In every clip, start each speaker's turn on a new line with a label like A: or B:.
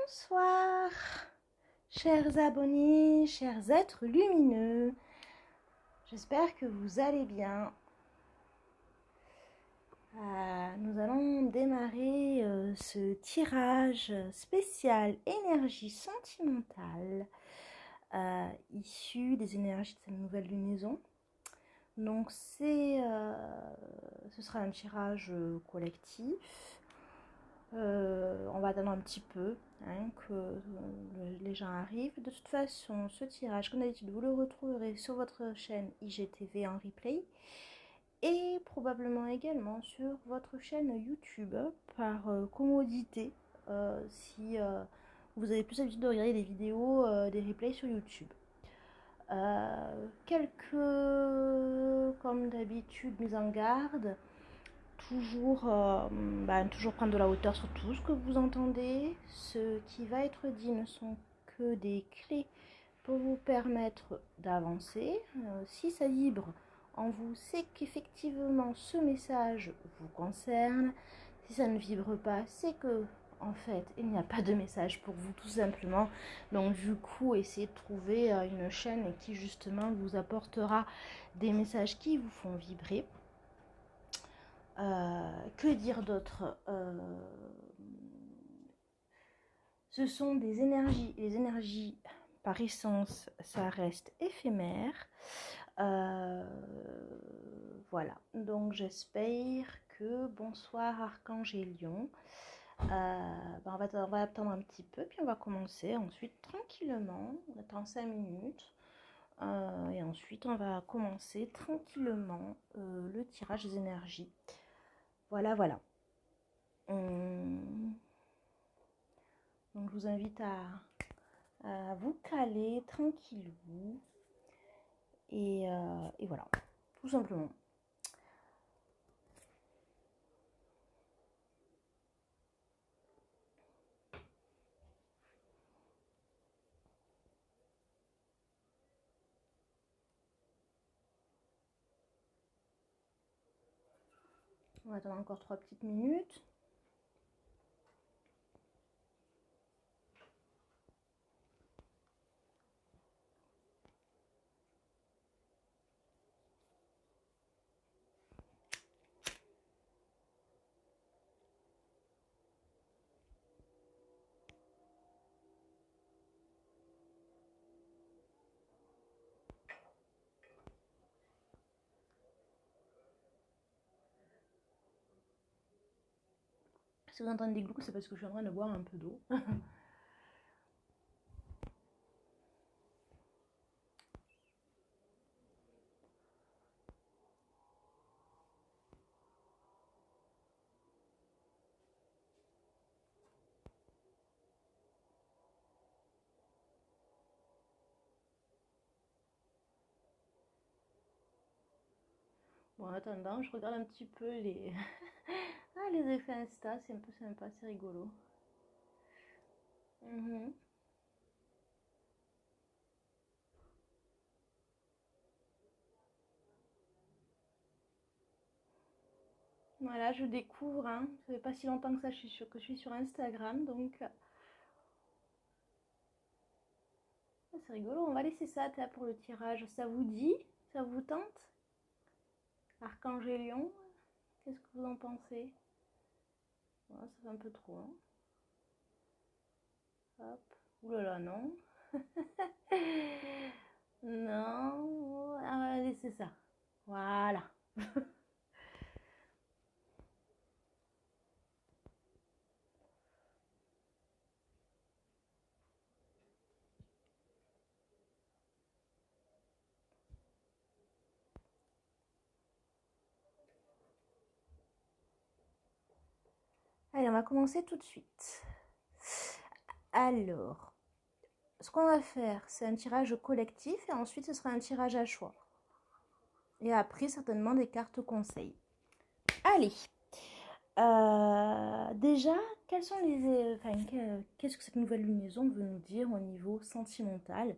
A: Bonsoir, chers abonnés, chers êtres lumineux. J'espère que vous allez bien. Nous allons démarrer ce tirage spécial énergie sentimentale issu des énergies de cette nouvelle lunaison. Donc ce sera un tirage collectif. On va attendre un petit peu que les gens arrivent. De toute façon, ce tirage, comme d'habitude, vous le retrouverez sur votre chaîne IGTV en replay et probablement également sur votre chaîne YouTube par commodité si vous avez plus l'habitude de regarder des vidéos, des replays sur YouTube. Comme d'habitude, mise en garde. Toujours prendre de la hauteur sur tout ce que vous entendez. Ce qui va être dit ne sont que des clés pour vous permettre d'avancer. Si ça vibre en vous, c'est qu'effectivement ce message vous concerne. Si ça ne vibre pas, c'est que en fait il n'y a pas de message pour vous tout simplement. Donc du coup, essayez de trouver une chaîne qui justement vous apportera des messages qui vous font vibrer. Que dire d'autre? Ce sont des énergies. Les énergies, par essence, ça reste éphémère. Voilà. Donc, j'espère que... Bonsoir, Archange et Lion. On va attendre un petit peu, puis on va commencer ensuite tranquillement. On attend 5 minutes. Et ensuite, on va commencer tranquillement le tirage des énergies. Voilà. Donc je vous invite à vous caler tranquillou. Et voilà, tout simplement. On va attendre encore 3 petites minutes. Si vous entendez des glouks, c'est parce que je suis en train de boire un peu d'eau. Bon, en attendant, je regarde un petit peu les... les effets Insta, c'est un peu sympa, c'est rigolo. Voilà, je découvre, ça fait pas si longtemps que ça que je suis sur Instagram, donc c'est rigolo. On va laisser ça pour le tirage. Ça vous dit? Ça vous tente? Archange et Lion, qu'est-ce que vous en pensez? Ça fait un peu trop, hein. Hop. Oulala, non. Non. Allez, c'est ça. Voilà. Allez, on va commencer tout de suite. Alors, ce qu'on va faire, c'est un tirage collectif et ensuite ce sera un tirage à choix. Et après, certainement des cartes conseils. Allez. Déjà, quels sont qu'est-ce que cette nouvelle lunaison veut nous dire au niveau sentimental?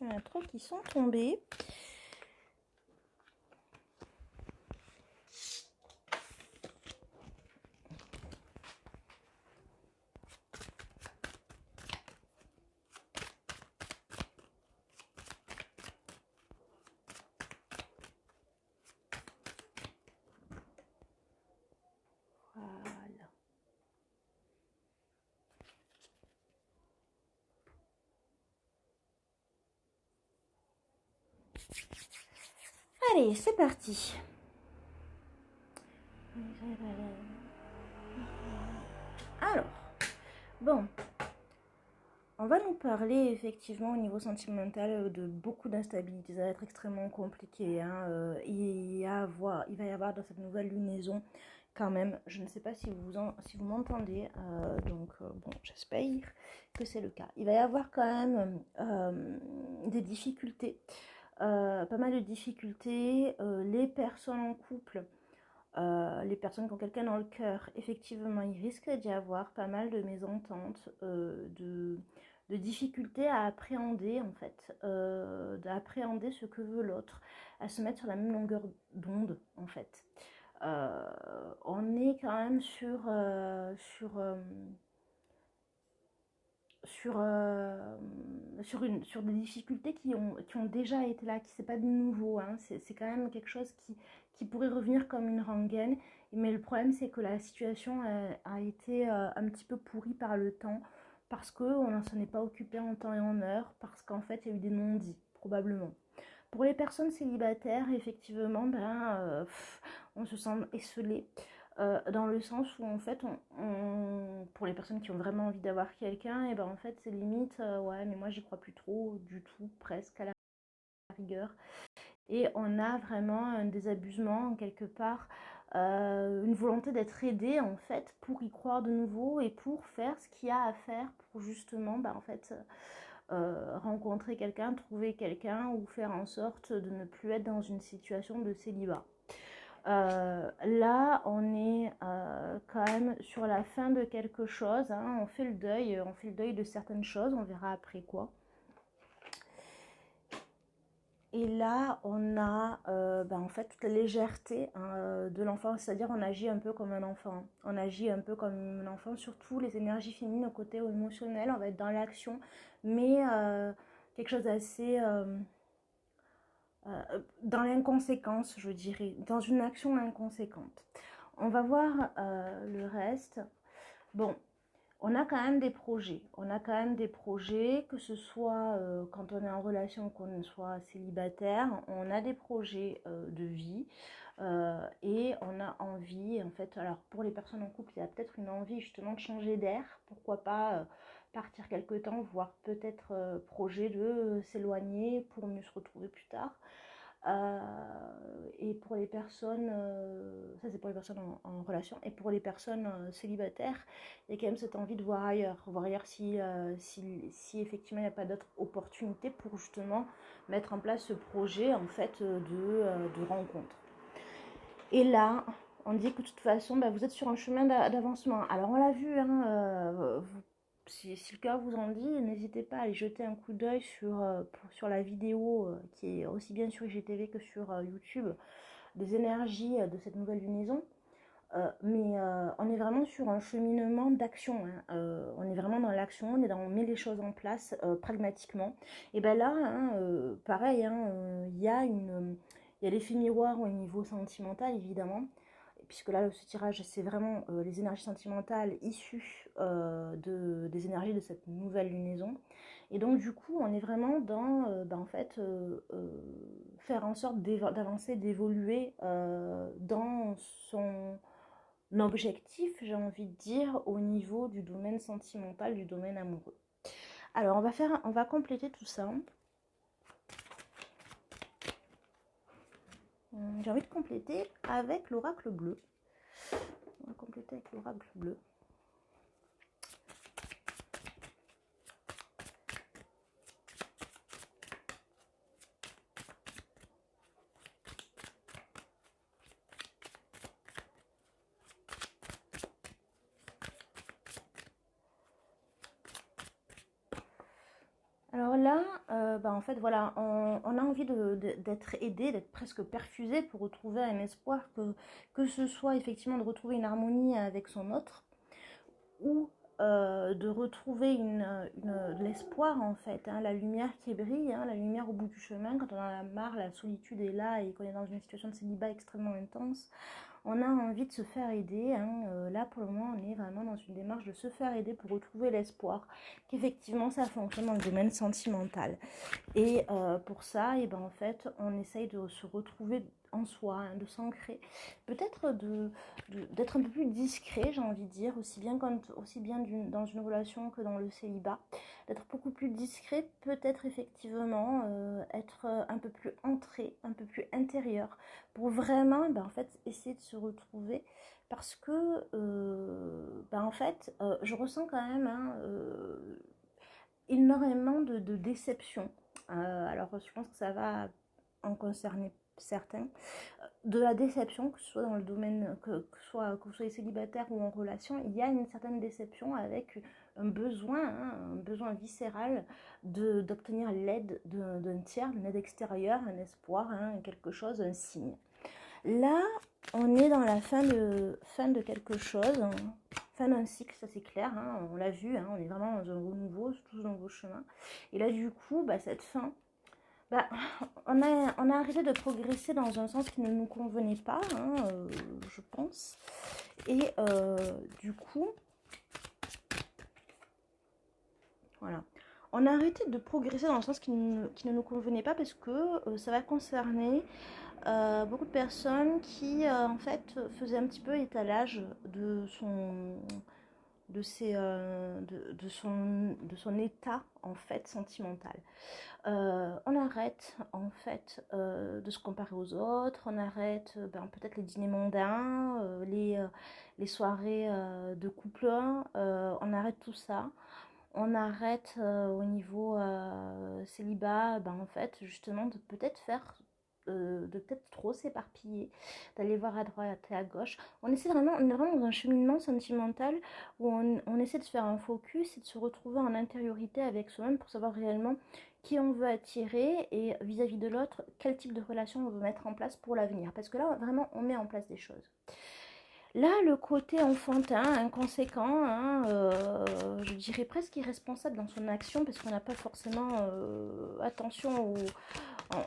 A: Il y en a trop qui sont tombés. Voilà. Allez, c'est parti. Alors, bon, on va nous parler effectivement au niveau sentimental de beaucoup d'instabilité. Ça va être extrêmement compliqué. Hein. Il va y avoir dans cette nouvelle lunaison quand même, je ne sais pas si vous m'entendez, donc bon, j'espère que c'est le cas. Il va y avoir quand même des difficultés, pas mal de difficultés. Les personnes en couple, les personnes qui ont quelqu'un dans le cœur, effectivement, il risque d'y avoir pas mal de mésententes, de difficultés à appréhender, en fait, d'appréhender ce que veut l'autre, à se mettre sur la même longueur d'onde, en fait. On est quand même sur des difficultés qui ont déjà été là, qui c'est pas de nouveau, hein. C'est quand même quelque chose qui pourrait revenir comme une rengaine, mais le problème c'est que la situation a été un petit peu pourrie par le temps, parce qu'on ne s'en est pas occupé en temps et en heure, parce qu'en fait il y a eu des non-dits, probablement. Pour les personnes célibataires, effectivement, on se sent esselé. Dans le sens où en fait pour les personnes qui ont vraiment envie d'avoir quelqu'un, et ben en fait c'est limite ouais, mais moi j'y crois plus trop du tout, presque à la rigueur, et on a vraiment un désabusement quelque part, une volonté d'être aidé en fait pour y croire de nouveau et pour faire ce qu'il y a à faire pour justement en fait rencontrer quelqu'un, trouver quelqu'un, ou faire en sorte de ne plus être dans une situation de célibat. Là, on est quand même sur la fin de quelque chose, hein. On fait le deuil de certaines choses, on verra après quoi. Et là, on a en fait toute la légèreté, hein, de l'enfant, c'est-à-dire on agit un peu comme un enfant. On agit un peu comme un enfant, surtout les énergies féminines au côté émotionnel, on va être dans l'action, mais quelque chose d'assez... dans l'inconséquence, je dirais, dans une action inconséquente. On va voir le reste. Bon, on a quand même des projets. On a quand même des projets, que ce soit quand on est en relation, qu'on soit célibataire, on a des projets de vie, et on a envie, en fait, alors pour les personnes en couple, il y a peut-être une envie justement de changer d'air, pourquoi pas partir quelque temps, voire peut-être projet de s'éloigner pour mieux se retrouver plus tard. Et pour les personnes, ça c'est pour les personnes en relation, et pour les personnes célibataires, il y a quand même cette envie de voir ailleurs si effectivement il n'y a pas d'autres opportunités pour justement mettre en place ce projet en fait de rencontre. Et là, on dit que de toute façon, vous êtes sur un chemin d'avancement. Alors on l'a vu, hein, si le cœur vous en dit, n'hésitez pas à aller jeter un coup d'œil sur la vidéo qui est aussi bien sur IGTV que sur YouTube, des énergies de cette nouvelle lunaison. Mais on est vraiment sur un cheminement d'action, hein. On est vraiment dans l'action, on met les choses en place pragmatiquement. Et ben là, hein, pareil, hein, il y a l'effet miroir au niveau sentimental, évidemment, puisque là, ce tirage, c'est vraiment les énergies sentimentales issues des énergies de cette nouvelle lunaison. Et donc, du coup, on est vraiment dans, en fait, faire en sorte d'avancer, d'évoluer dans son objectif, j'ai envie de dire, au niveau du domaine sentimental, du domaine amoureux. Alors, on va compléter tout ça. J'ai envie de compléter avec l'oracle bleu. On va compléter avec l'oracle bleu. Alors là, en fait, voilà, on a envie d'être aidé, d'être presque perfusé pour retrouver un espoir, que ce soit effectivement de retrouver une harmonie avec son autre, ou de retrouver de l'espoir en fait, hein, la lumière qui brille, hein, la lumière au bout du chemin, quand on en a marre, la solitude est là et qu'on est dans une situation de célibat extrêmement intense. On a envie de se faire aider, hein. Là pour le moment on est vraiment dans une démarche de se faire aider pour retrouver l'espoir, qu'effectivement ça fonctionne dans le domaine sentimental. Et pour ça, et ben, en fait, on essaye de se retrouver en soi, hein, de s'ancrer, peut-être d'être un peu plus discret, j'ai envie de dire, aussi bien dans une relation que dans le célibat, d'être beaucoup plus discret, peut-être effectivement être un peu plus entré, un peu plus intérieur, pour vraiment, ben, en fait, essayer de se retrouver, parce que, en fait, je ressens quand même, hein, énormément de déception. Alors, je pense que ça va en concerner certains. De la déception, que ce soit dans le domaine, que vous soyez célibataire ou en relation, il y a une certaine déception avec un besoin, hein, un besoin viscéral d'obtenir l'aide d'un tiers, une aide extérieure, un espoir, hein, quelque chose, un signe. Là, on est dans la fin de quelque chose, hein, fin d'un cycle, ça c'est clair, hein, on l'a vu, hein, on est vraiment dans un renouveau, tout un nouveau chemin. Et là, du coup, cette fin, on a arrêté de progresser dans un sens qui ne nous convenait pas, hein, je pense. Et du coup, voilà. On a arrêté de progresser dans un sens qui ne nous convenait pas parce que ça va concerner beaucoup de personnes qui en fait faisaient un petit peu étalage de son état en fait sentimental. On arrête en fait de se comparer aux autres, on arrête peut-être les dîners mondains, les soirées de couple, on arrête tout ça. On arrête au niveau célibat, en fait, justement, de peut-être de peut-être trop s'éparpiller, d'aller voir à droite et à gauche. On est vraiment dans un cheminement sentimental où on essaie de se faire un focus et de se retrouver en intériorité avec soi-même pour savoir réellement qui on veut attirer et vis-à-vis de l'autre, quel type de relation on veut mettre en place pour l'avenir. Parce que là, vraiment, on met en place des choses. Là, le côté enfantin, inconséquent, hein, je dirais presque irresponsable dans son action, parce qu'on n'a pas forcément attention,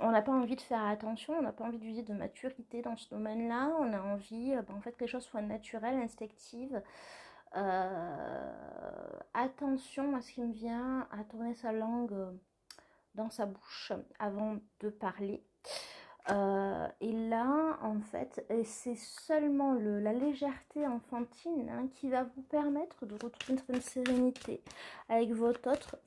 A: on n'a pas envie de faire attention, on n'a pas envie d'user de maturité dans ce domaine-là, on a envie en fait, que les choses soient naturelles, instinctives. Attention à ce qui me vient, à tourner sa langue dans sa bouche avant de parler. Et là, en fait, c'est seulement la légèreté enfantine, hein, qui va vous permettre de retrouver une certaine sérénité avec votre autre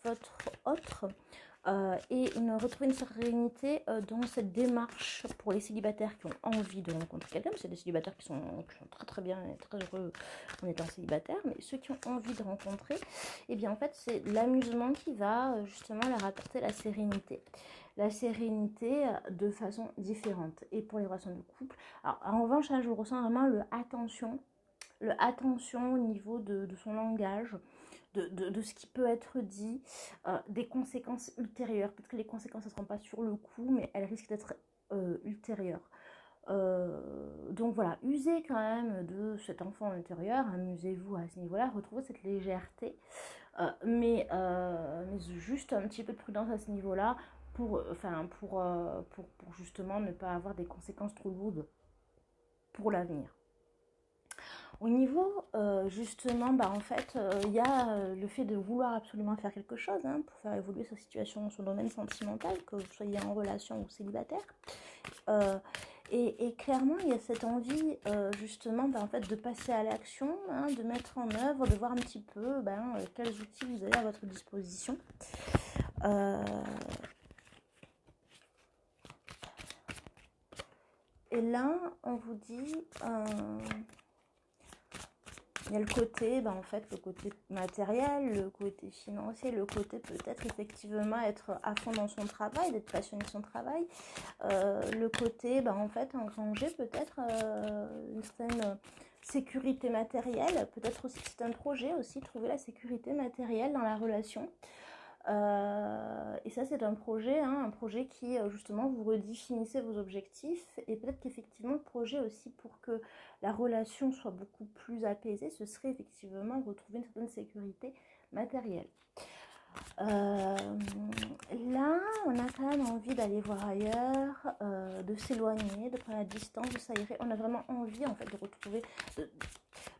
A: et retrouver une sérénité dans cette démarche pour les célibataires qui ont envie de rencontrer quelqu'un, parce qu'il y a des célibataires qui sont très très bien et très heureux en étant célibataires, mais ceux qui ont envie de rencontrer, et bien en fait c'est l'amusement qui va justement leur apporter la sérénité de façon différente. Et pour les relations de couple, alors en revanche là je ressens vraiment le attention au niveau de son langage, de ce qui peut être dit, des conséquences ultérieures. Peut-être que les conséquences ne seront pas sur le coup, mais elles risquent d'être ultérieures. Donc voilà, usez quand même de cet enfant intérieur, amusez-vous à ce niveau-là, retrouvez cette légèreté, mais juste un petit peu de prudence à ce niveau-là pour justement ne pas avoir des conséquences trop lourdes pour l'avenir. Au niveau, justement, en fait, il y a le fait de vouloir absolument faire quelque chose, hein, pour faire évoluer sa situation, son domaine sentimental, que vous soyez en relation ou célibataire. Et clairement, il y a cette envie, justement, en fait, de passer à l'action, hein, de mettre en œuvre, de voir un petit peu quels outils vous avez à votre disposition. Et là, on vous dit... il y a le côté, en fait, le côté matériel, le côté financier, le côté peut-être effectivement être à fond dans son travail, d'être passionné de son travail. Le côté, en fait, engranger peut-être une certaine sécurité matérielle. Peut-être aussi que c'est un projet aussi, trouver la sécurité matérielle dans la relation. Et ça, c'est un projet, hein, un projet qui, justement, vous redéfinissez vos objectifs. Et peut-être qu'effectivement, le projet aussi, pour que la relation soit beaucoup plus apaisée, ce serait effectivement retrouver une certaine sécurité matérielle. Là, on a quand même envie d'aller voir ailleurs, de s'éloigner, de prendre la distance, de s'aérer. On a vraiment envie, en fait, de retrouver,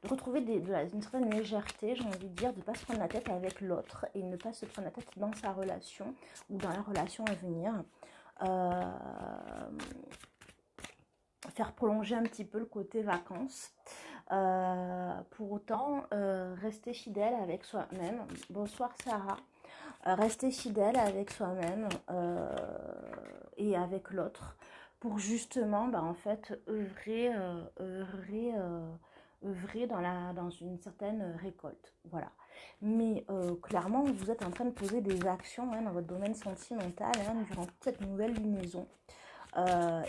A: une certaine légèreté, j'ai envie de dire, de ne pas se prendre la tête avec l'autre et ne pas se prendre la tête dans sa relation ou dans la relation à venir. Faire prolonger un petit peu le côté vacances. Pour autant, rester fidèle avec soi-même. Bonsoir Sarah. Rester fidèle avec soi-même et avec l'autre pour justement en fait œuvrer dans une certaine récolte, voilà. Mais clairement vous êtes en train de poser des actions, hein, dans votre domaine sentimental, hein, durant toute cette nouvelle lunaison.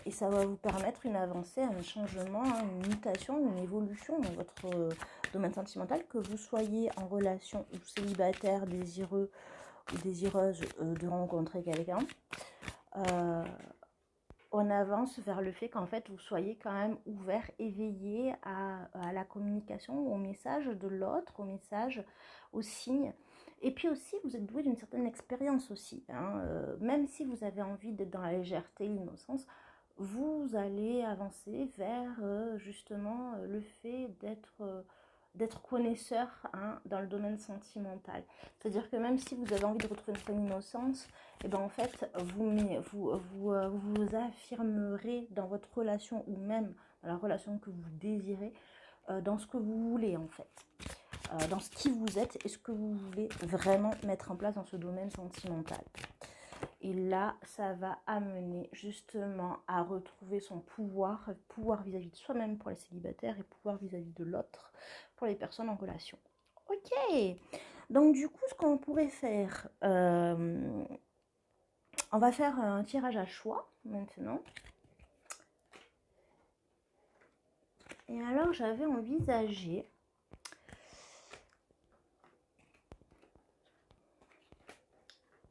A: Et ça va vous permettre une avancée, un changement, hein, une mutation, une évolution dans votre domaine sentimental, que vous soyez en relation ou célibataire, désireux ou désireuse de rencontrer quelqu'un. On avance vers le fait qu'en fait vous soyez quand même ouvert, éveillé à la communication, au message de l'autre, au message, aux signes. Et puis aussi, vous êtes doué d'une certaine expérience aussi, hein. Même si vous avez envie d'être dans la légèreté, l'innocence, vous allez avancer vers justement le fait d'être connaisseur, hein, dans le domaine sentimental. C'est-à-dire que même si vous avez envie de retrouver une innocence, et ben en fait, vous affirmerez dans votre relation ou même dans la relation que vous désirez, dans ce que vous voulez en fait. Dans ce qui vous êtes et ce que vous voulez vraiment mettre en place dans ce domaine sentimental. Et là, ça va amener justement à retrouver son pouvoir vis-à-vis de soi-même pour les célibataires et pouvoir vis-à-vis de l'autre pour les personnes en relation. Ok, donc du coup, ce qu'on pourrait faire, on va faire un tirage à choix maintenant. Et alors, j'avais envisagé...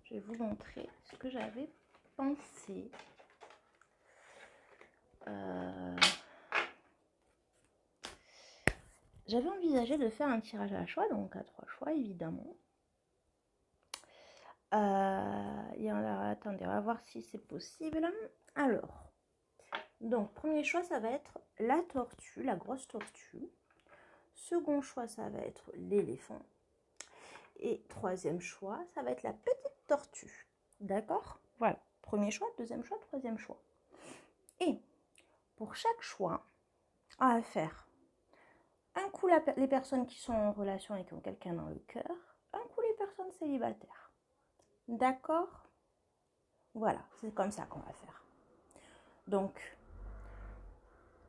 A: Je vais vous montrer ce que j'avais pensé. J'avais envisagé de faire un tirage à choix, donc à 3 choix évidemment. Et alors, attendez, on va voir si c'est possible. Alors, donc premier choix, ça va être la tortue, la grosse tortue. Second choix, ça va être l'éléphant. Et troisième choix, ça va être la petite tortue. D'accord? Voilà. Premier choix, deuxième choix, troisième choix. Et pour chaque choix, on va faire un coup les personnes qui sont en relation et qui ont quelqu'un dans le cœur, un coup les personnes célibataires. D'accord? Voilà, c'est comme ça qu'on va faire. Donc,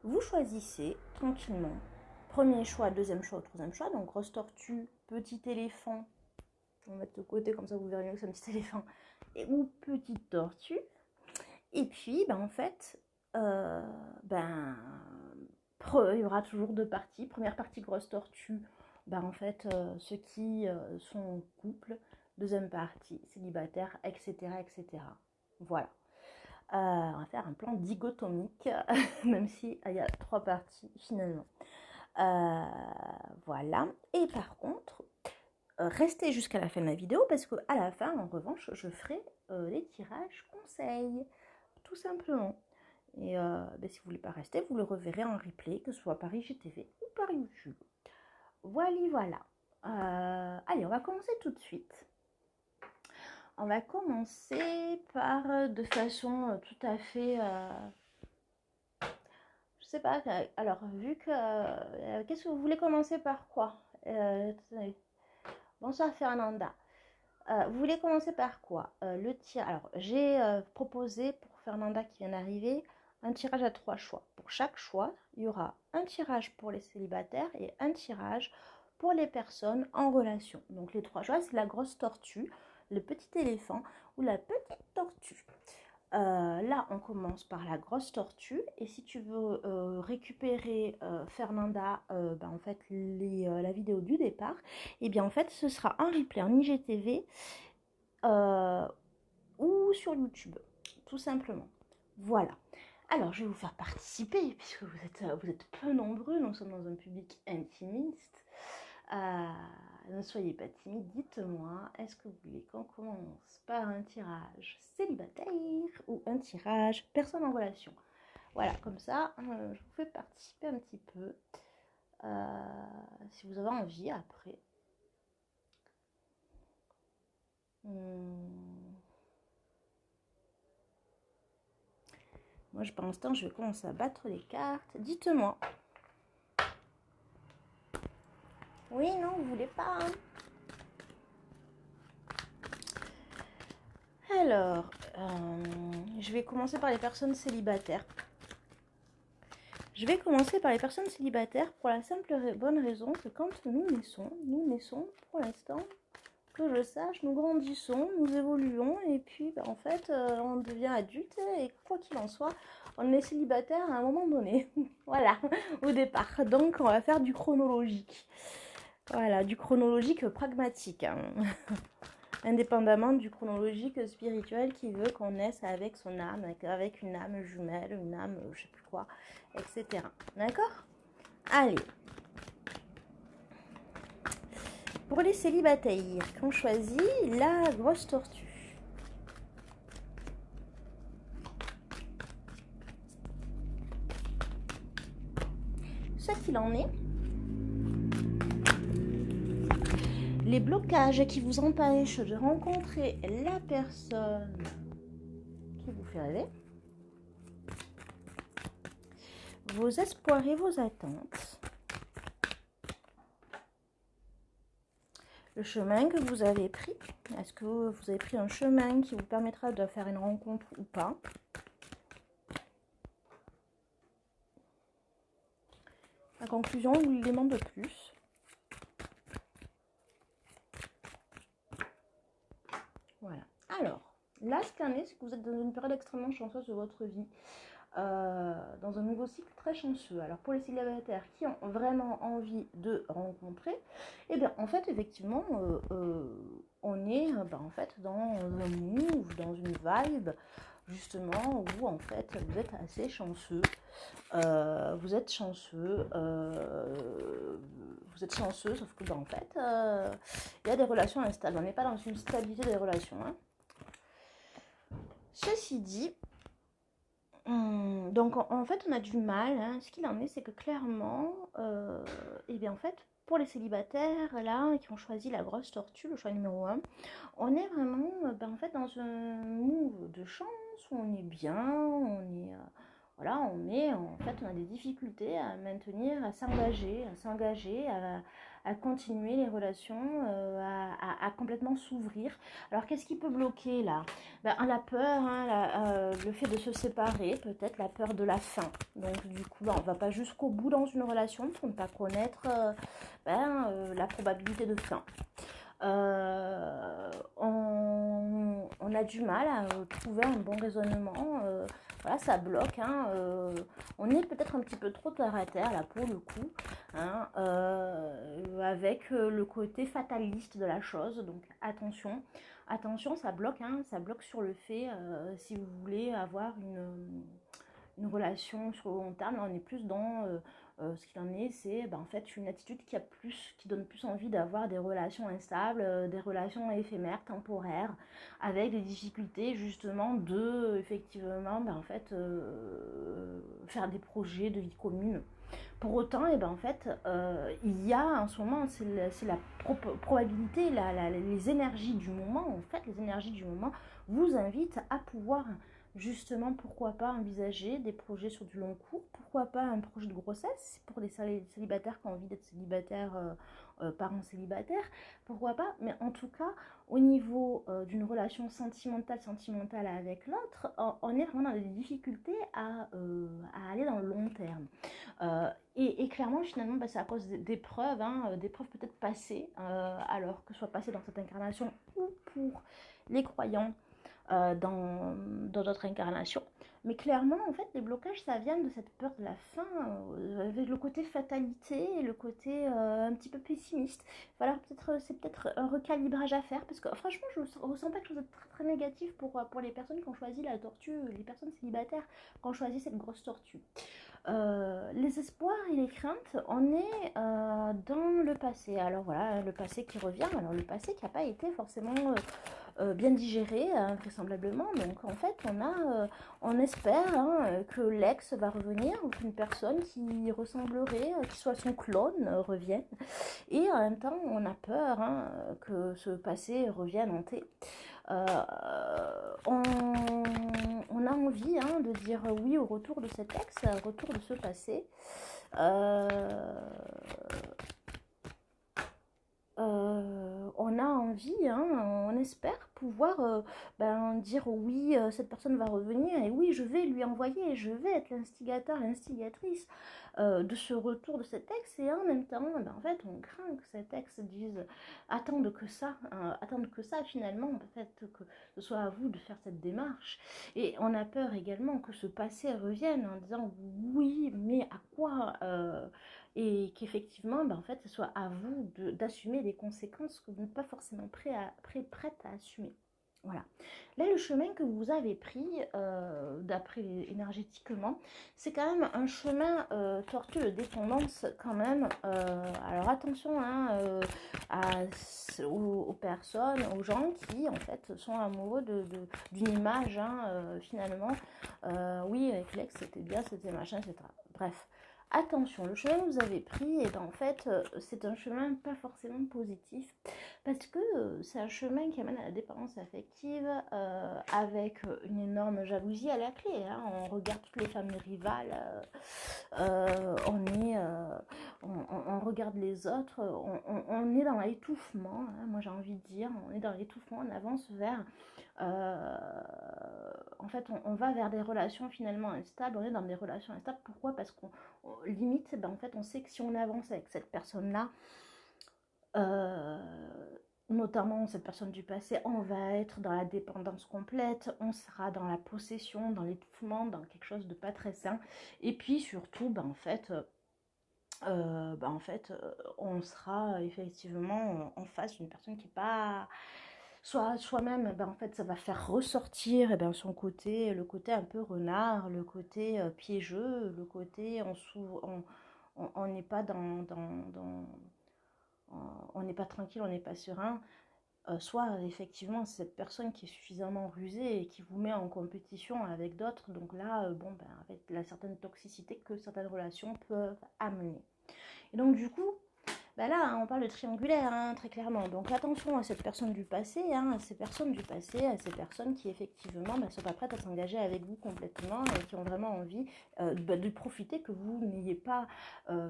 A: vous choisissez tranquillement. Premier choix, deuxième choix, troisième choix. Donc, grosse tortue, petit éléphant. On va mettre de côté, comme ça vous verrez mieux que c'est un petit éléphant. Ou petite tortue. Et puis, en fait, il y aura toujours deux parties. Première partie, grosse tortue. En fait, ceux qui sont en couple. Deuxième partie, célibataire, etc., etc. Voilà. On va faire un plan dichotomique, même s'il y a 3 parties finalement. Voilà. Et par contre, restez jusqu'à la fin de la vidéo parce qu'à la fin, en revanche, je ferai les tirages conseils, tout simplement. Et si vous ne voulez pas rester, vous le reverrez en replay, que ce soit par IGTV ou par YouTube. Voilà. Allez, on va commencer tout de suite. On va commencer par, de façon tout à fait... je sais pas, alors vu que... qu'est-ce que vous voulez commencer par quoi? Bonsoir Fernanda. Vous voulez commencer par quoi? Le tir. Alors, j'ai proposé pour Fernanda qui vient d'arriver un tirage à 3 choix. Pour chaque choix, il y aura un tirage pour les célibataires et un tirage pour les personnes en relation. Donc, les 3 choix, c'est la grosse tortue, le petit éléphant ou la petite tortue. Là, on commence par la grosse tortue. Et si tu veux récupérer Fernanda, en fait, la vidéo du départ, et bien en fait, ce sera un replay en IGTV euh, ou sur YouTube, tout simplement. Voilà. Alors, je vais vous faire participer, puisque vous êtes peu nombreux, nous sommes dans un public intimiste. Ne soyez pas timide, dites-moi, est-ce que vous voulez qu'on commence par un tirage célibataire ou un tirage personne en relation? Voilà, comme ça, je vous fais participer un petit peu, si vous avez envie après. Moi, pour l'instant, je vais commencer à battre les cartes. Dites-moi. Oui, non, vous voulez pas, hein? Alors, je vais commencer par les personnes célibataires. Je vais commencer par les personnes célibataires pour la simple et bonne raison que quand nous naissons pour l'instant, que je sache, nous grandissons, nous évoluons et puis en fait on devient adulte et quoi qu'il en soit, on est célibataire à un moment donné. Voilà, au départ. Donc on va faire du chronologique. Voilà, du chronologique pragmatique. Hein. Indépendamment du chronologique spirituel qui veut qu'on naisse avec son âme, avec une âme jumelle, une âme je sais plus quoi, etc. D'accord? Allez. Pour les célibataires, on choisit la grosse tortue. Ce qu'il en est, les blocages qui vous empêchent de rencontrer la personne qui vous fait rêver, vos espoirs et vos attentes, le chemin que vous avez pris, est-ce que vous avez pris un chemin qui vous permettra de faire une rencontre ou pas? La conclusion, vous lui demande de plus. Voilà. Alors, là, ce qu'il en est, c'est que vous êtes dans une période extrêmement chanceuse de votre vie. Dans un nouveau cycle très chanceux. Alors pour les célibataires qui ont vraiment envie de rencontrer, et bien en fait effectivement on est en fait dans un move, dans une vibe justement où en fait vous êtes assez chanceux, vous êtes chanceux, sauf que en fait il y a des relations instables, on n'est pas dans une stabilité des relations. Hein. Ceci dit, donc en fait on a du mal, hein. Ce qu'il en est c'est que clairement, et bien en fait pour les célibataires là qui ont choisi la grosse tortue, le choix numéro 1, on est vraiment en fait dans un move de chance où on est bien, on est voilà, en fait on a des difficultés à maintenir, à s'engager, à continuer les relations, à complètement s'ouvrir. Alors qu'est-ce qui peut bloquer là? La peur, hein, le fait de se séparer, peut-être la peur de la fin. Donc du coup, on ne va pas jusqu'au bout dans une relation pour ne pas connaître la probabilité de fin. On a du mal à trouver un bon raisonnement. Voilà, ça bloque. Hein, on est peut-être un petit peu trop terre à terre là pour le coup, hein, avec le côté fataliste de la chose. Donc attention. Attention, ça bloque, hein, ça bloque sur le fait, si vous voulez avoir une relation sur le long terme, là on est plus dans ce qu'il en est, c'est en fait une attitude qui donne plus envie d'avoir des relations instables, des relations éphémères, temporaires, avec des difficultés justement de effectivement en fait faire des projets de vie commune. Pour autant, en fait, il y a en ce moment, c'est la probabilité, les énergies du moment, en fait, les énergies du moment vous invitent à pouvoir justement, pourquoi pas envisager des projets sur du long cours, pourquoi pas un projet de grossesse pour les célibataires qui ont envie d'être célibataires, parents célibataires, pourquoi pas, mais en tout cas, au niveau d'une relation sentimentale avec l'autre, on est vraiment dans des difficultés à aller dans le long terme. Et clairement, finalement, c'est à cause d'épreuves, hein, d'épreuves peut-être passées, alors que ce soit passées dans cette incarnation ou pour les croyants dans d'autres incarnations. Mais clairement, en fait, les blocages, ça vient de cette peur de la fin, avec le côté fatalité et le côté un petit peu pessimiste. Voilà, peut-être, c'est peut-être un recalibrage à faire, parce que franchement, je ne ressens pas quelque chose de très, très négatif pour les personnes qui ont choisi la tortue, les personnes célibataires qui ont choisi cette grosse tortue. Les espoirs et les craintes, on est dans le passé. Alors voilà, le passé qui revient, alors le passé qui n'a pas été forcément bien digéré, vraisemblablement. Donc en fait, on espère que l'ex va revenir, ou qu'une personne qui ressemblerait, qui soit son clone, revienne. Et en même temps, on a peur que ce passé revienne hanter. Euh, on, on a envie de dire oui au retour de cet ex, au retour de ce passé. Euh, on a envie, on espère pouvoir dire oui, cette personne va revenir et oui, je vais lui envoyer, je vais être l'instigateur, l'instigatrice de ce retour de cet ex et en même temps, en fait, on craint que cet ex dise attendre que ça finalement, en fait, que ce soit à vous de faire cette démarche et on a peur également que ce passé revienne en disant oui, mais à quoi et qu'effectivement, en fait, ce soit à vous d'assumer des conséquences que vous n'êtes pas forcément prête à assumer. Voilà. Là, le chemin que vous avez pris, d'après énergétiquement, c'est quand même un chemin tortueux de dépendance quand même. Alors attention aux personnes, aux gens qui en fait sont amoureux d'une image finalement. Oui, avec l'ex, c'était bien, c'était machin, etc. Bref. Attention, le chemin que vous avez pris, et en fait, c'est un chemin pas forcément positif, parce que c'est un chemin qui amène à la dépendance affective, avec une énorme jalousie à la clé. On regarde toutes les femmes rivales, on regarde les autres, on est dans l'étouffement, moi j'ai envie de dire, on est dans l'étouffement, on avance vers en fait, on va vers des relations finalement instables, on est dans des relations instables. Pourquoi? Parce qu'on limite, en fait, on sait que si on avance avec cette personne-là, notamment cette personne du passé, on va être dans la dépendance complète, on sera dans la possession, dans l'étouffement, dans quelque chose de pas très sain. Et puis surtout, on sera effectivement en face d'une personne qui n'est pas soi-même, en fait, ça va faire ressortir son côté, le côté un peu renard, le côté piégeux, le côté on n'est pas on n'est pas tranquille, on n'est pas serein. Soit effectivement cette personne qui est suffisamment rusée et qui vous met en compétition avec d'autres. Donc là, avec la certaine toxicité que certaines relations peuvent amener. Et donc du coup, là, on parle de triangulaire, très clairement. Donc attention à cette personne du passé, à ces personnes du passé, à ces personnes qui effectivement ne sont pas prêtes à s'engager avec vous complètement et qui ont vraiment envie de profiter que vous n'ayez pas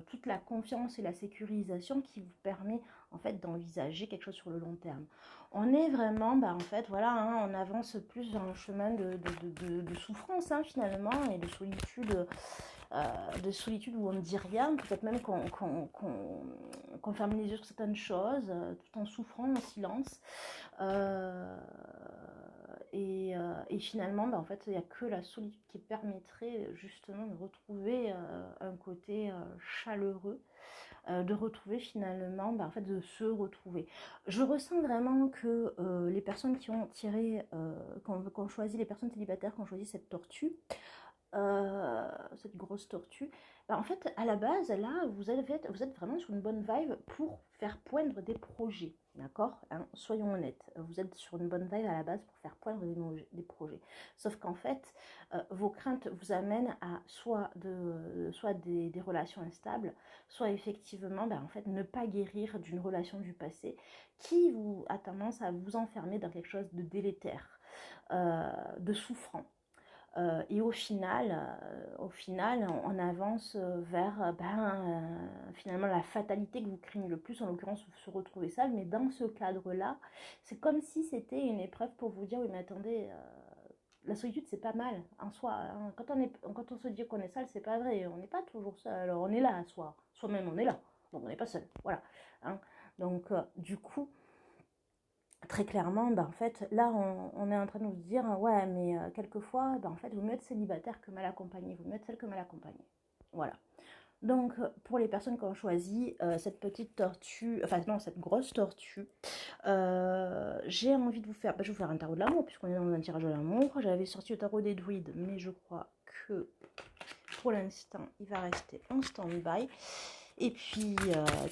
A: toute la confiance et la sécurisation qui vous permet en fait d'envisager quelque chose sur le long terme. On est vraiment, en fait, voilà, on avance plus dans un chemin de souffrance finalement et de solitude où on ne dit rien, peut-être même qu'on ferme les yeux sur certaines choses, tout en souffrant en silence. Et finalement, en fait, il n'y a que la solitude qui permettrait justement de retrouver un côté chaleureux, de retrouver finalement, en fait, de se retrouver. Je ressens vraiment que les personnes qui ont tiré, qui ont choisi, les personnes célibataires qui ont choisi cette tortue, cette grosse tortue, en fait, à la base, là, vous êtes vraiment sur une bonne vibe pour faire poindre des projets, d'accord, soyons honnêtes, vous êtes sur une bonne vibe à la base pour faire poindre des projets. Sauf qu'en fait, vos craintes vous amènent à soit des relations instables, soit effectivement, en fait, ne pas guérir d'une relation du passé qui a tendance à vous enfermer dans quelque chose de délétère, de souffrant. Et au final, on avance vers finalement la fatalité que vous craignez le plus, en l'occurrence se retrouver seul. Mais dans ce cadre-là, c'est comme si c'était une épreuve pour vous dire oui, mais attendez, la solitude c'est pas mal en soi. Quand on se dit qu'on est seul, c'est pas vrai. On n'est pas toujours seul. Alors on est là, soi-même, on est là. Donc on n'est pas seul. Voilà. Donc du coup. très clairement, en fait, là, on est en train de nous dire, ouais, mais quelquefois, en fait, vaut mieux être célibataire que mal accompagné, vaut mieux être seul que mal accompagné. Voilà. Donc, pour les personnes qui ont choisi cette petite tortue, enfin non, cette grosse tortue, j'ai envie de vous faire, je vais vous faire un tarot de l'amour, puisqu'on est dans un tirage de l'amour. J'avais sorti le tarot des druides, mais je crois que pour l'instant, il va rester en stand-by. Et puis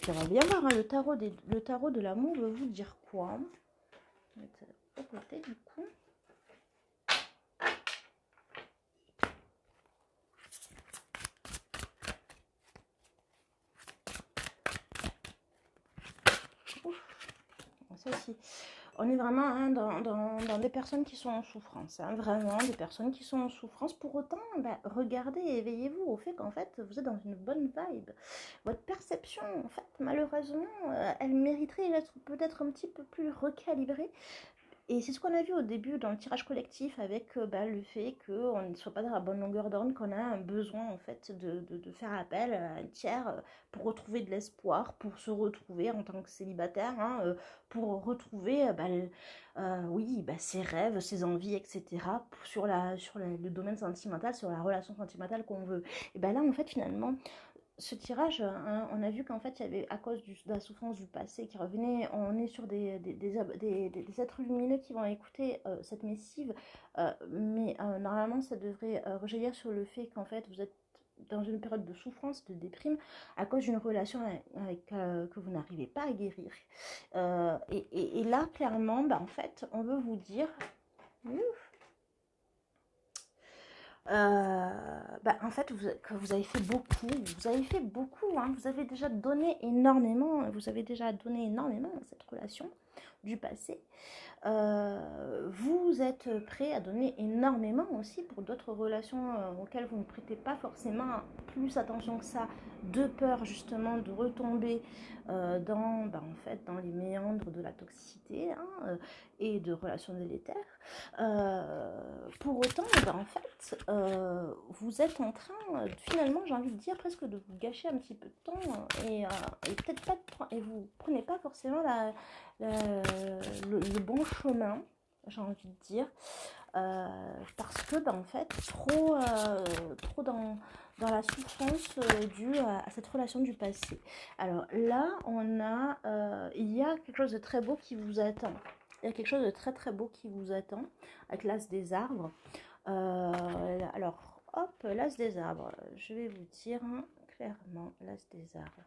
A: on va bien voir, hein, le tarot de l'amour veut vous dire quoi? Je vais mettre ça au côté du coup. Ouf, ça aussi. On est vraiment hein, dans des personnes qui sont en souffrance, hein, vraiment des personnes qui sont en souffrance. Pour autant, regardez, éveillez-vous au fait qu'en fait, vous êtes dans une bonne vibe. Votre perception, en fait, malheureusement, elle mériterait d'être peut-être un petit peu plus recalibrée. Et c'est ce qu'on a vu au début dans le tirage collectif avec le fait qu'on ne soit pas dans la bonne longueur d'onde, qu'on a un besoin en fait de faire appel à un tiers pour retrouver de l'espoir, pour se retrouver en tant que célibataire, hein, pour retrouver oui, ses rêves, ses envies, etc. Le domaine sentimental, sur la relation sentimentale qu'on veut. Et là en fait finalement ce tirage, hein, on a vu qu'en fait, il y avait, à cause de la souffrance du passé qui revenait, on est sur des êtres lumineux qui vont écouter cette missive, mais normalement, ça devrait rejaillir sur le fait qu'en fait, vous êtes dans une période de souffrance, de déprime, à cause d'une relation que vous n'arrivez pas à guérir. Et là, clairement, en fait, on veut vous dire... en fait, vous avez fait beaucoup, hein. Vous avez déjà donné énormément, à cette relation du passé. Vous êtes prêt à donner énormément aussi pour d'autres relations auxquelles vous ne prêtez pas forcément plus attention que ça, de peur justement de retomber dans les méandres de la toxicité hein, et de relations délétères. Pour autant, vous êtes en train, finalement, j'ai envie de dire, presque de vous gâcher un petit peu de temps et peut-être pas de temps, et vous prenez pas forcément le bon chemin, j'ai envie de dire, parce que, en fait, trop dans la souffrance due à cette relation du passé. Alors là, il y a quelque chose de très beau qui vous attend. Il y a quelque chose de très très beau qui vous attend avec l'as des arbres. Alors, hop, l'as des arbres. Je vais vous dire hein, clairement l'as des arbres.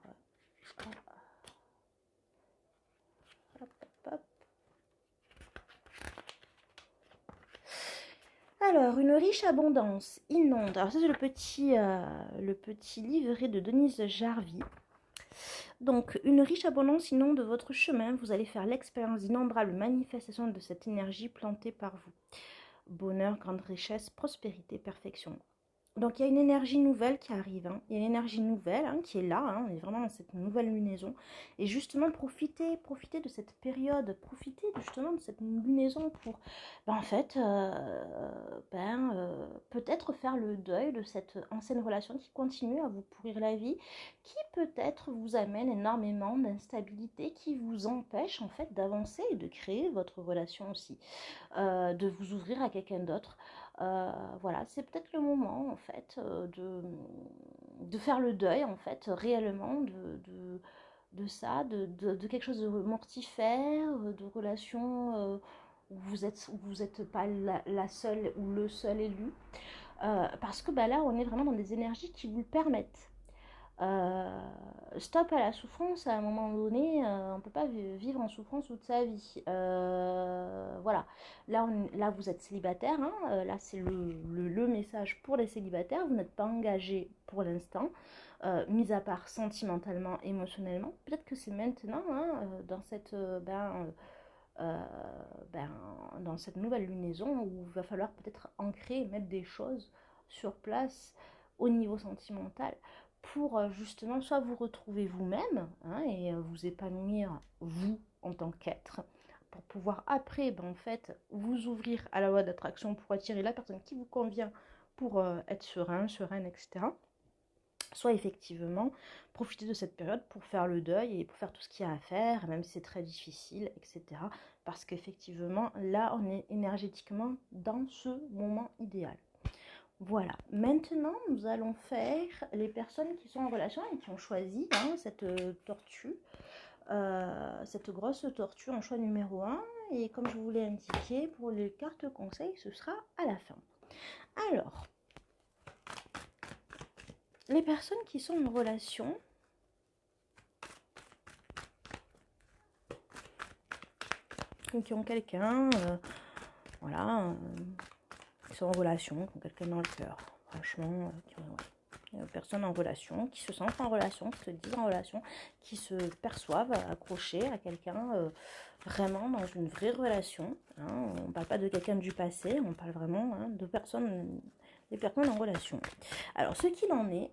A: Hop, hop, hop. Alors, une riche abondance inonde. Alors, ça, c'est le petit livret de Denise Jarvie. Donc, une riche abondance inonde votre chemin. Vous allez faire l'expérience d'innombrables manifestations de cette énergie plantée par vous. Bonheur, grande richesse, prospérité, perfection. Donc il y a une énergie nouvelle qui arrive, hein. Il y a une énergie nouvelle hein, qui est là, hein. On est vraiment dans cette nouvelle lunaison. Et justement, profitez de cette période, profitez justement de cette lunaison pour, en fait, peut-être faire le deuil de cette ancienne relation qui continue à vous pourrir la vie, qui peut-être vous amène énormément d'instabilité, qui vous empêche en fait d'avancer et de créer votre relation aussi, de vous ouvrir à quelqu'un d'autre. Voilà, c'est peut-être le moment en fait de faire le deuil en fait réellement de ça, de quelque chose de mortifère, de relations où vous êtes pas la seule ou le seul élu. Parce que là, on est vraiment dans des énergies qui vous le permettent. Stop à la souffrance, à un moment donné, on ne peut pas vivre en souffrance toute sa vie. Voilà, là vous êtes célibataire, hein, là c'est le message pour les célibataires, vous n'êtes pas engagé pour l'instant, mis à part sentimentalement, émotionnellement. Peut-être que c'est maintenant, hein, euh, ben, dans cette nouvelle lunaison où il va falloir peut-être ancrer, mettre des choses sur place au niveau sentimental pour justement soit vous retrouver vous-même hein, et vous épanouir vous en tant qu'être pour pouvoir après en fait vous ouvrir à la loi d'attraction pour attirer la personne qui vous convient pour être sereine, etc. soit effectivement profiter de cette période pour faire le deuil et pour faire tout ce qu'il y a à faire, même si c'est très difficile, etc. Parce qu'effectivement, là, on est énergétiquement dans ce moment idéal. Voilà, maintenant nous allons faire les personnes qui sont en relation et qui ont choisi cette tortue, cette grosse tortue en choix numéro 1. Et comme je vous l'ai indiqué, pour les cartes conseils, ce sera à la fin. Alors, les personnes qui sont en relation, ou qui ont quelqu'un, voilà, qui sont en relation, qui ont quelqu'un dans le cœur, franchement, qui ont personnes en relation, qui se sentent en relation, qui se disent en relation, qui se perçoivent accrochés à quelqu'un vraiment dans une vraie relation. Hein. On ne parle pas de quelqu'un du passé, on parle vraiment de personnes, des personnes en relation. Alors, ce qu'il en est,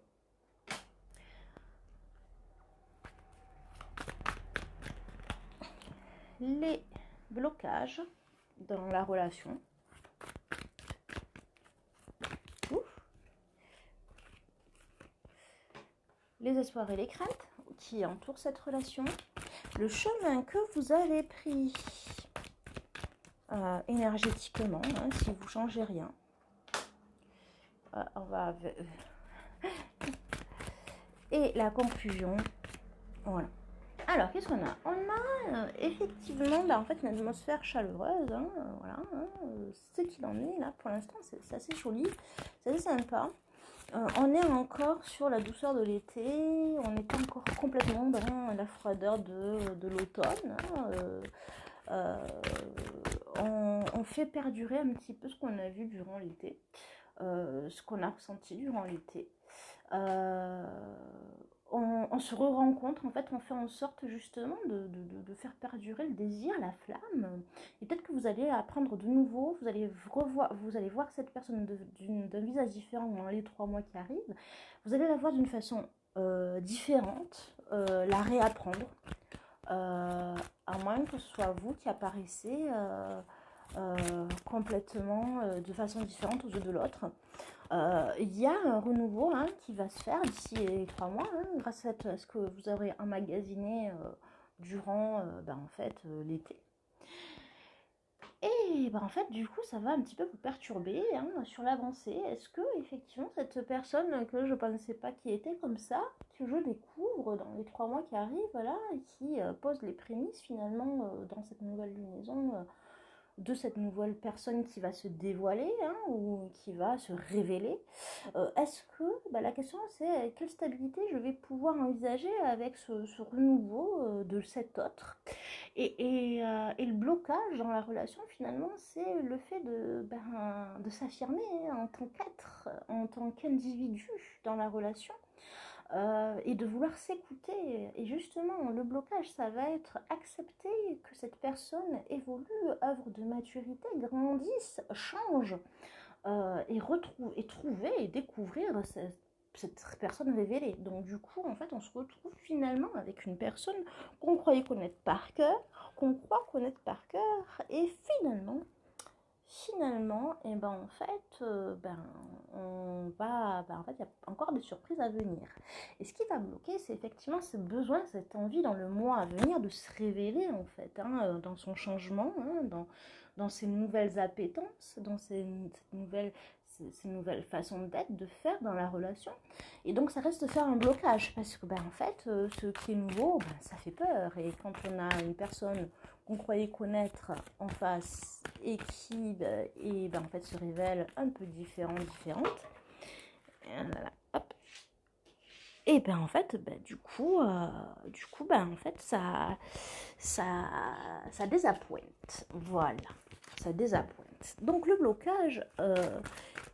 A: les blocages dans la relation. Les espoirs et les craintes qui entourent cette relation, le chemin que vous avez pris énergétiquement, si vous ne changez rien. On va et la conclusion, voilà. Alors, qu'est-ce qu'on a? On a effectivement, en fait, une atmosphère chaleureuse, voilà, ce qu'il en est là, pour l'instant, c'est assez joli, c'est assez sympa. On est encore sur la douceur de l'été, on n'est pas encore complètement dans la froideur de l'automne. On fait perdurer un petit peu ce qu'on a vu durant l'été, ce qu'on a ressenti durant l'été. On se re-rencontre, en fait, on fait en sorte justement de faire perdurer le désir, la flamme. Et peut-être que vous allez apprendre de nouveau, vous allez voir cette personne d'un visage différent dans les 3 mois qui arrivent. Vous allez la voir d'une façon différente, la réapprendre, à moins que ce soit vous qui apparaissez complètement de façon différente aux yeux de l'autre. Il y a un renouveau qui va se faire d'ici les 3 mois, grâce à ce que vous aurez emmagasiné durant en fait, l'été. Et en fait, du coup, ça va un petit peu vous perturber sur l'avancée. Est-ce que, effectivement, cette personne que je ne pensais pas qui était comme ça, que je découvre dans les 3 mois qui arrivent, voilà, et qui pose les prémices finalement dans cette nouvelle lunaison de cette nouvelle personne qui va se dévoiler ou qui va se révéler, est-ce que, la question c'est quelle stabilité je vais pouvoir envisager avec ce renouveau de cet autre et le blocage dans la relation finalement c'est le fait de s'affirmer en tant qu'être, en tant qu'individu dans la relation. Et de vouloir s'écouter. Et justement, le blocage, ça va être accepter que cette personne évolue, œuvre de maturité, grandisse, change, et trouver et découvrir cette personne révélée. Donc du coup, en fait, on se retrouve finalement avec une personne qu'on croyait connaître par cœur, qu'on croit connaître par cœur, et finalement, et en fait, on va, en fait, il y a encore des surprises à venir. Et ce qui va bloquer, c'est effectivement ce besoin, cette envie dans le mois à venir de se révéler, en fait, dans son changement, dans ses nouvelles appétences, dans ces nouvelles façons d'être, de faire dans la relation. Et donc, ça reste de faire un blocage, parce que, en fait, ce qui est nouveau, ça fait peur. Et quand on a une personne qu'on croyait connaître en face et qui en fait se révèle un peu différente. Hop. Et en fait, du coup, en fait, ça désappointe. Voilà, ça désappointe. Donc le blocage,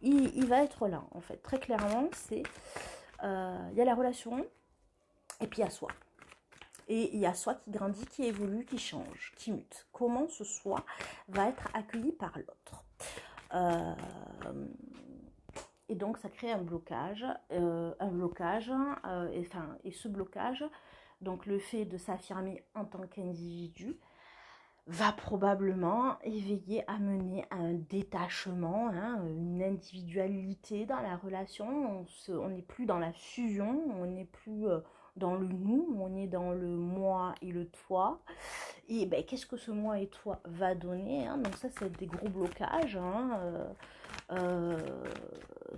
A: il va être là, en fait. Très clairement, c'est, il y a la relation et puis il y a soi. Et il y a soi qui grandit, qui évolue, qui change, qui mute. Comment ce soi va être accueilli par l'autre. Et donc ça crée un blocage, et ce blocage, donc le fait de s'affirmer en tant qu'individu, va probablement éveiller, amener à un détachement, hein, une individualité dans la relation. On n'est plus dans la fusion, on n'est plus dans le nous, on est dans le moi et le toi. Et ben, qu'est-ce que ce moi et toi va donner, hein? Donc ça, c'est des gros blocages, hein, euh,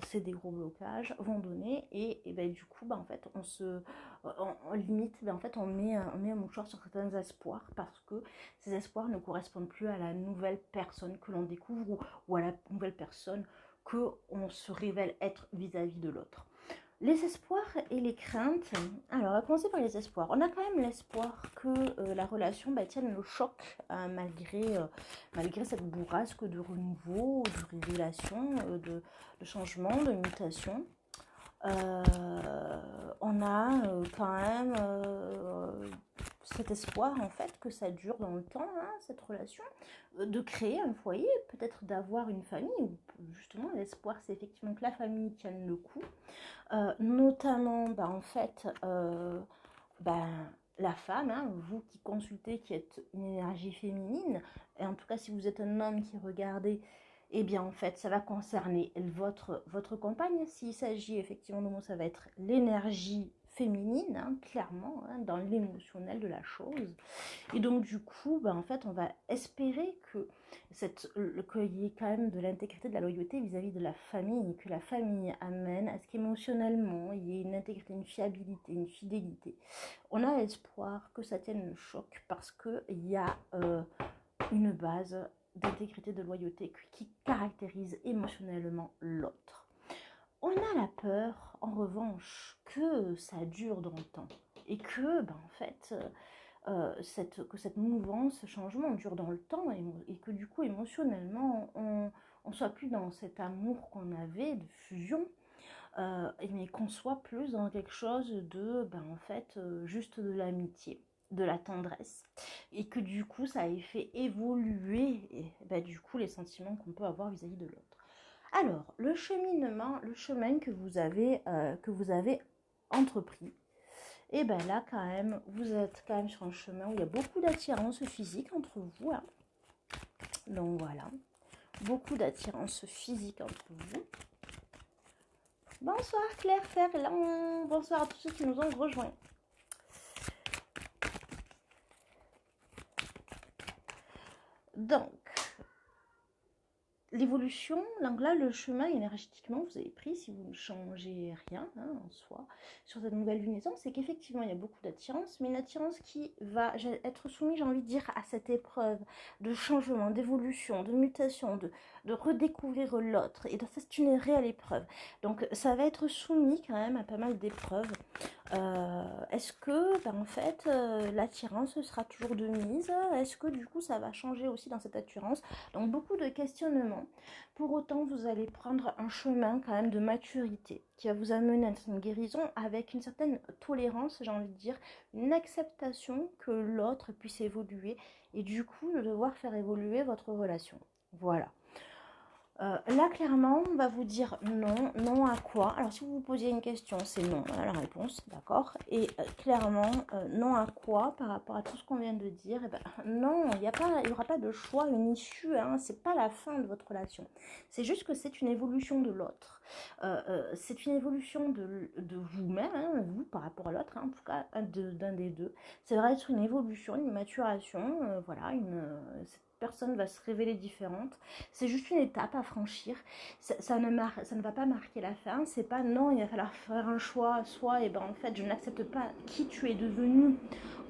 A: c'est des gros blocages vont donner et ben, du coup ben, en fait on limite ben, en fait on met un mouchoir sur certains espoirs parce que ces espoirs ne correspondent plus à la nouvelle personne que l'on découvre ou à la nouvelle personne que on se révèle être vis-à-vis de l'autre. Les espoirs et les craintes. Alors, on va commencer par les espoirs. On a quand même l'espoir que la relation bah, tienne le choc malgré cette bourrasque de renouveau, de révélation, de changement, de mutation. On a quand même cet espoir en fait que ça dure dans le temps, hein, cette relation, de créer un foyer, peut-être d'avoir une famille, ou justement l'espoir c'est effectivement que la famille tienne le coup. Notamment, bah, en fait, bah, la femme, hein, vous qui consultez, qui êtes une énergie féminine, et en tout cas si vous êtes un homme qui regardez, eh bien en fait ça va concerner votre compagne. S'il s'agit effectivement de moi, ça va être l'énergie féminine, hein, clairement, hein, dans l'émotionnel de la chose. Et donc du coup, bah, en fait, on va espérer qu'il y ait quand même de l'intégrité, de la loyauté vis-à-vis de la famille, et que la famille amène à ce qu'émotionnellement, il y ait une intégrité, une fiabilité, une fidélité. On a espoir que ça tienne le choc parce qu'il y a une base d'intégrité, de loyauté qui caractérise émotionnellement l'autre. On a la peur, en revanche, que ça dure dans le temps et que, ben, en fait, que cette mouvance, ce changement dure dans le temps et que du coup émotionnellement on soit plus dans cet amour qu'on avait de fusion, mais qu'on soit plus dans quelque chose de ben, en fait juste de l'amitié, de la tendresse, et que du coup ça ait fait évoluer et, ben, du coup les sentiments qu'on peut avoir vis-à-vis de l'autre. Alors le cheminement, le chemin que vous avez entrepris, et bien là, quand même, vous êtes quand même sur un chemin où il y a beaucoup d'attirance physique entre vous. Hein. Donc voilà, beaucoup d'attirance physique entre vous. Bonsoir Claire Ferland, bonsoir à tous ceux qui nous ont rejoints. Donc, l'évolution, donc là, le chemin énergétiquement, vous avez pris, si vous ne changez rien hein, en soi, sur cette nouvelle lunaison, c'est qu'effectivement, il y a beaucoup d'attirance, mais une attirance qui va être soumise, j'ai envie de dire, à cette épreuve de changement, d'évolution, de mutation, de redécouvrir l'autre. Et donc, ça, c'est une réelle épreuve. Donc, ça va être soumis quand même à pas mal d'épreuves. Est-ce que, ben, en fait, l'attirance sera toujours de mise? Est-ce que, du coup, ça va changer aussi dans cette attirance? Donc, beaucoup de questionnements. Pour autant, vous allez prendre un chemin quand même de maturité qui va vous amener à une guérison avec une certaine tolérance, j'ai envie de dire, une acceptation que l'autre puisse évoluer et du coup, de devoir faire évoluer votre relation. Voilà. Là, clairement, on va vous dire non. Non à quoi? Alors, si vous vous posiez une question, c'est non, la réponse, d'accord? Et clairement, non à quoi par rapport à tout ce qu'on vient de dire? Eh ben, non, il n'y aura pas de choix, une issue, hein, c'est pas la fin de votre relation. C'est juste que c'est une évolution de l'autre. C'est une évolution de vous-même, hein, vous par rapport à l'autre, hein, en tout cas d'un des deux. C'est vrai être une évolution, une maturation, voilà, cette personne va se révéler différente. C'est juste une étape à franchir. Ça ne va pas marquer la fin. C'est pas non, il va falloir faire un choix. Soit, et ben en fait, je n'accepte pas qui tu es devenu,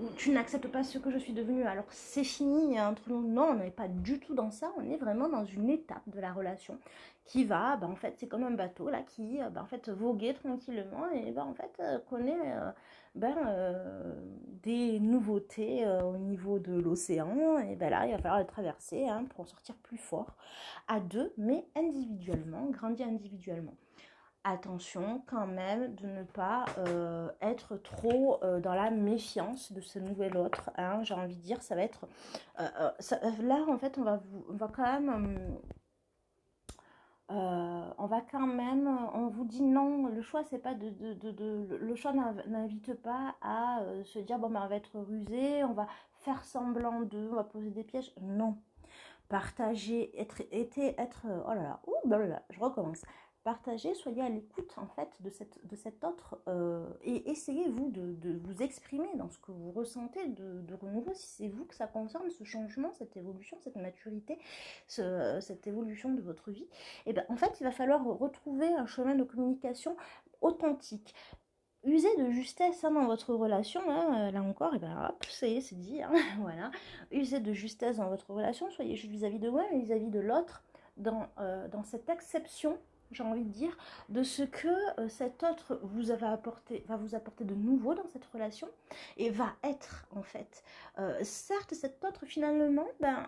A: ou tu n'acceptes pas ce que je suis devenu. Alors c'est fini entre nous. Non, on n'est pas du tout dans ça. On est vraiment dans une étape de la relation qui va, ben en fait, c'est comme un bateau là qui, ben en fait, voguer tranquillement et ben en fait connaît des nouveautés au niveau de l'océan. Et ben là, il va falloir le traverser hein, pour en sortir plus fort à deux, mais individuellement, grandir individuellement. Attention quand même de ne pas être trop dans la méfiance de ce nouvel autre. Hein, j'ai envie de dire, ça va être... là, en fait, on va quand même... on va quand même, on vous dit non, choix, c'est pas le choix n'invite pas à se dire, bon, ben, on va être rusé, on va faire semblant on va poser des pièges. Non. Partager, oh là là, ouh, blablabla, je recommence. Partagez, soyez à l'écoute en fait de cet autre et essayez-vous de vous exprimer dans ce que vous ressentez de renouveau, si c'est vous que ça concerne, ce changement, cette évolution, cette maturité, cette évolution de votre vie. Et ben en fait, il va falloir retrouver un chemin de communication authentique. Usez de justesse dans votre relation, hein, là encore, et ben hop, ça y est, c'est dit, hein, voilà. Usez de justesse dans votre relation, soyez juste vis-à-vis de moi, mais vis-à-vis de l'autre, dans cette acception, j'ai envie de dire, de ce que cet autre va vous apporter de nouveau dans cette relation, et va être, en fait. Certes, cet autre, finalement, va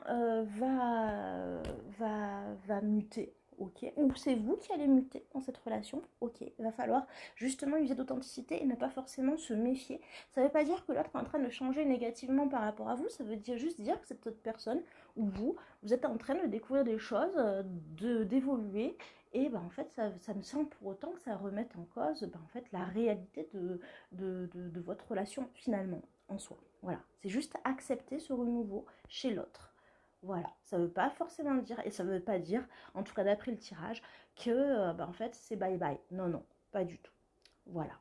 A: muter. Ok, ou c'est vous qui allez muter dans cette relation. Ok, il va falloir justement user d'authenticité et ne pas forcément se méfier. Ça ne veut pas dire que l'autre est en train de changer négativement par rapport à vous, ça veut juste dire que cette autre personne ou vous êtes en train de découvrir des choses, d'évoluer, et en fait ça ne sans pour autant que ça remette en cause en fait la réalité de votre relation finalement en soi. Voilà, c'est juste accepter ce renouveau chez l'autre. Voilà, ça ne veut pas forcément dire, et ça ne veut pas dire, en tout cas d'après le tirage, que en fait c'est bye bye. Non, non, pas du tout. Voilà.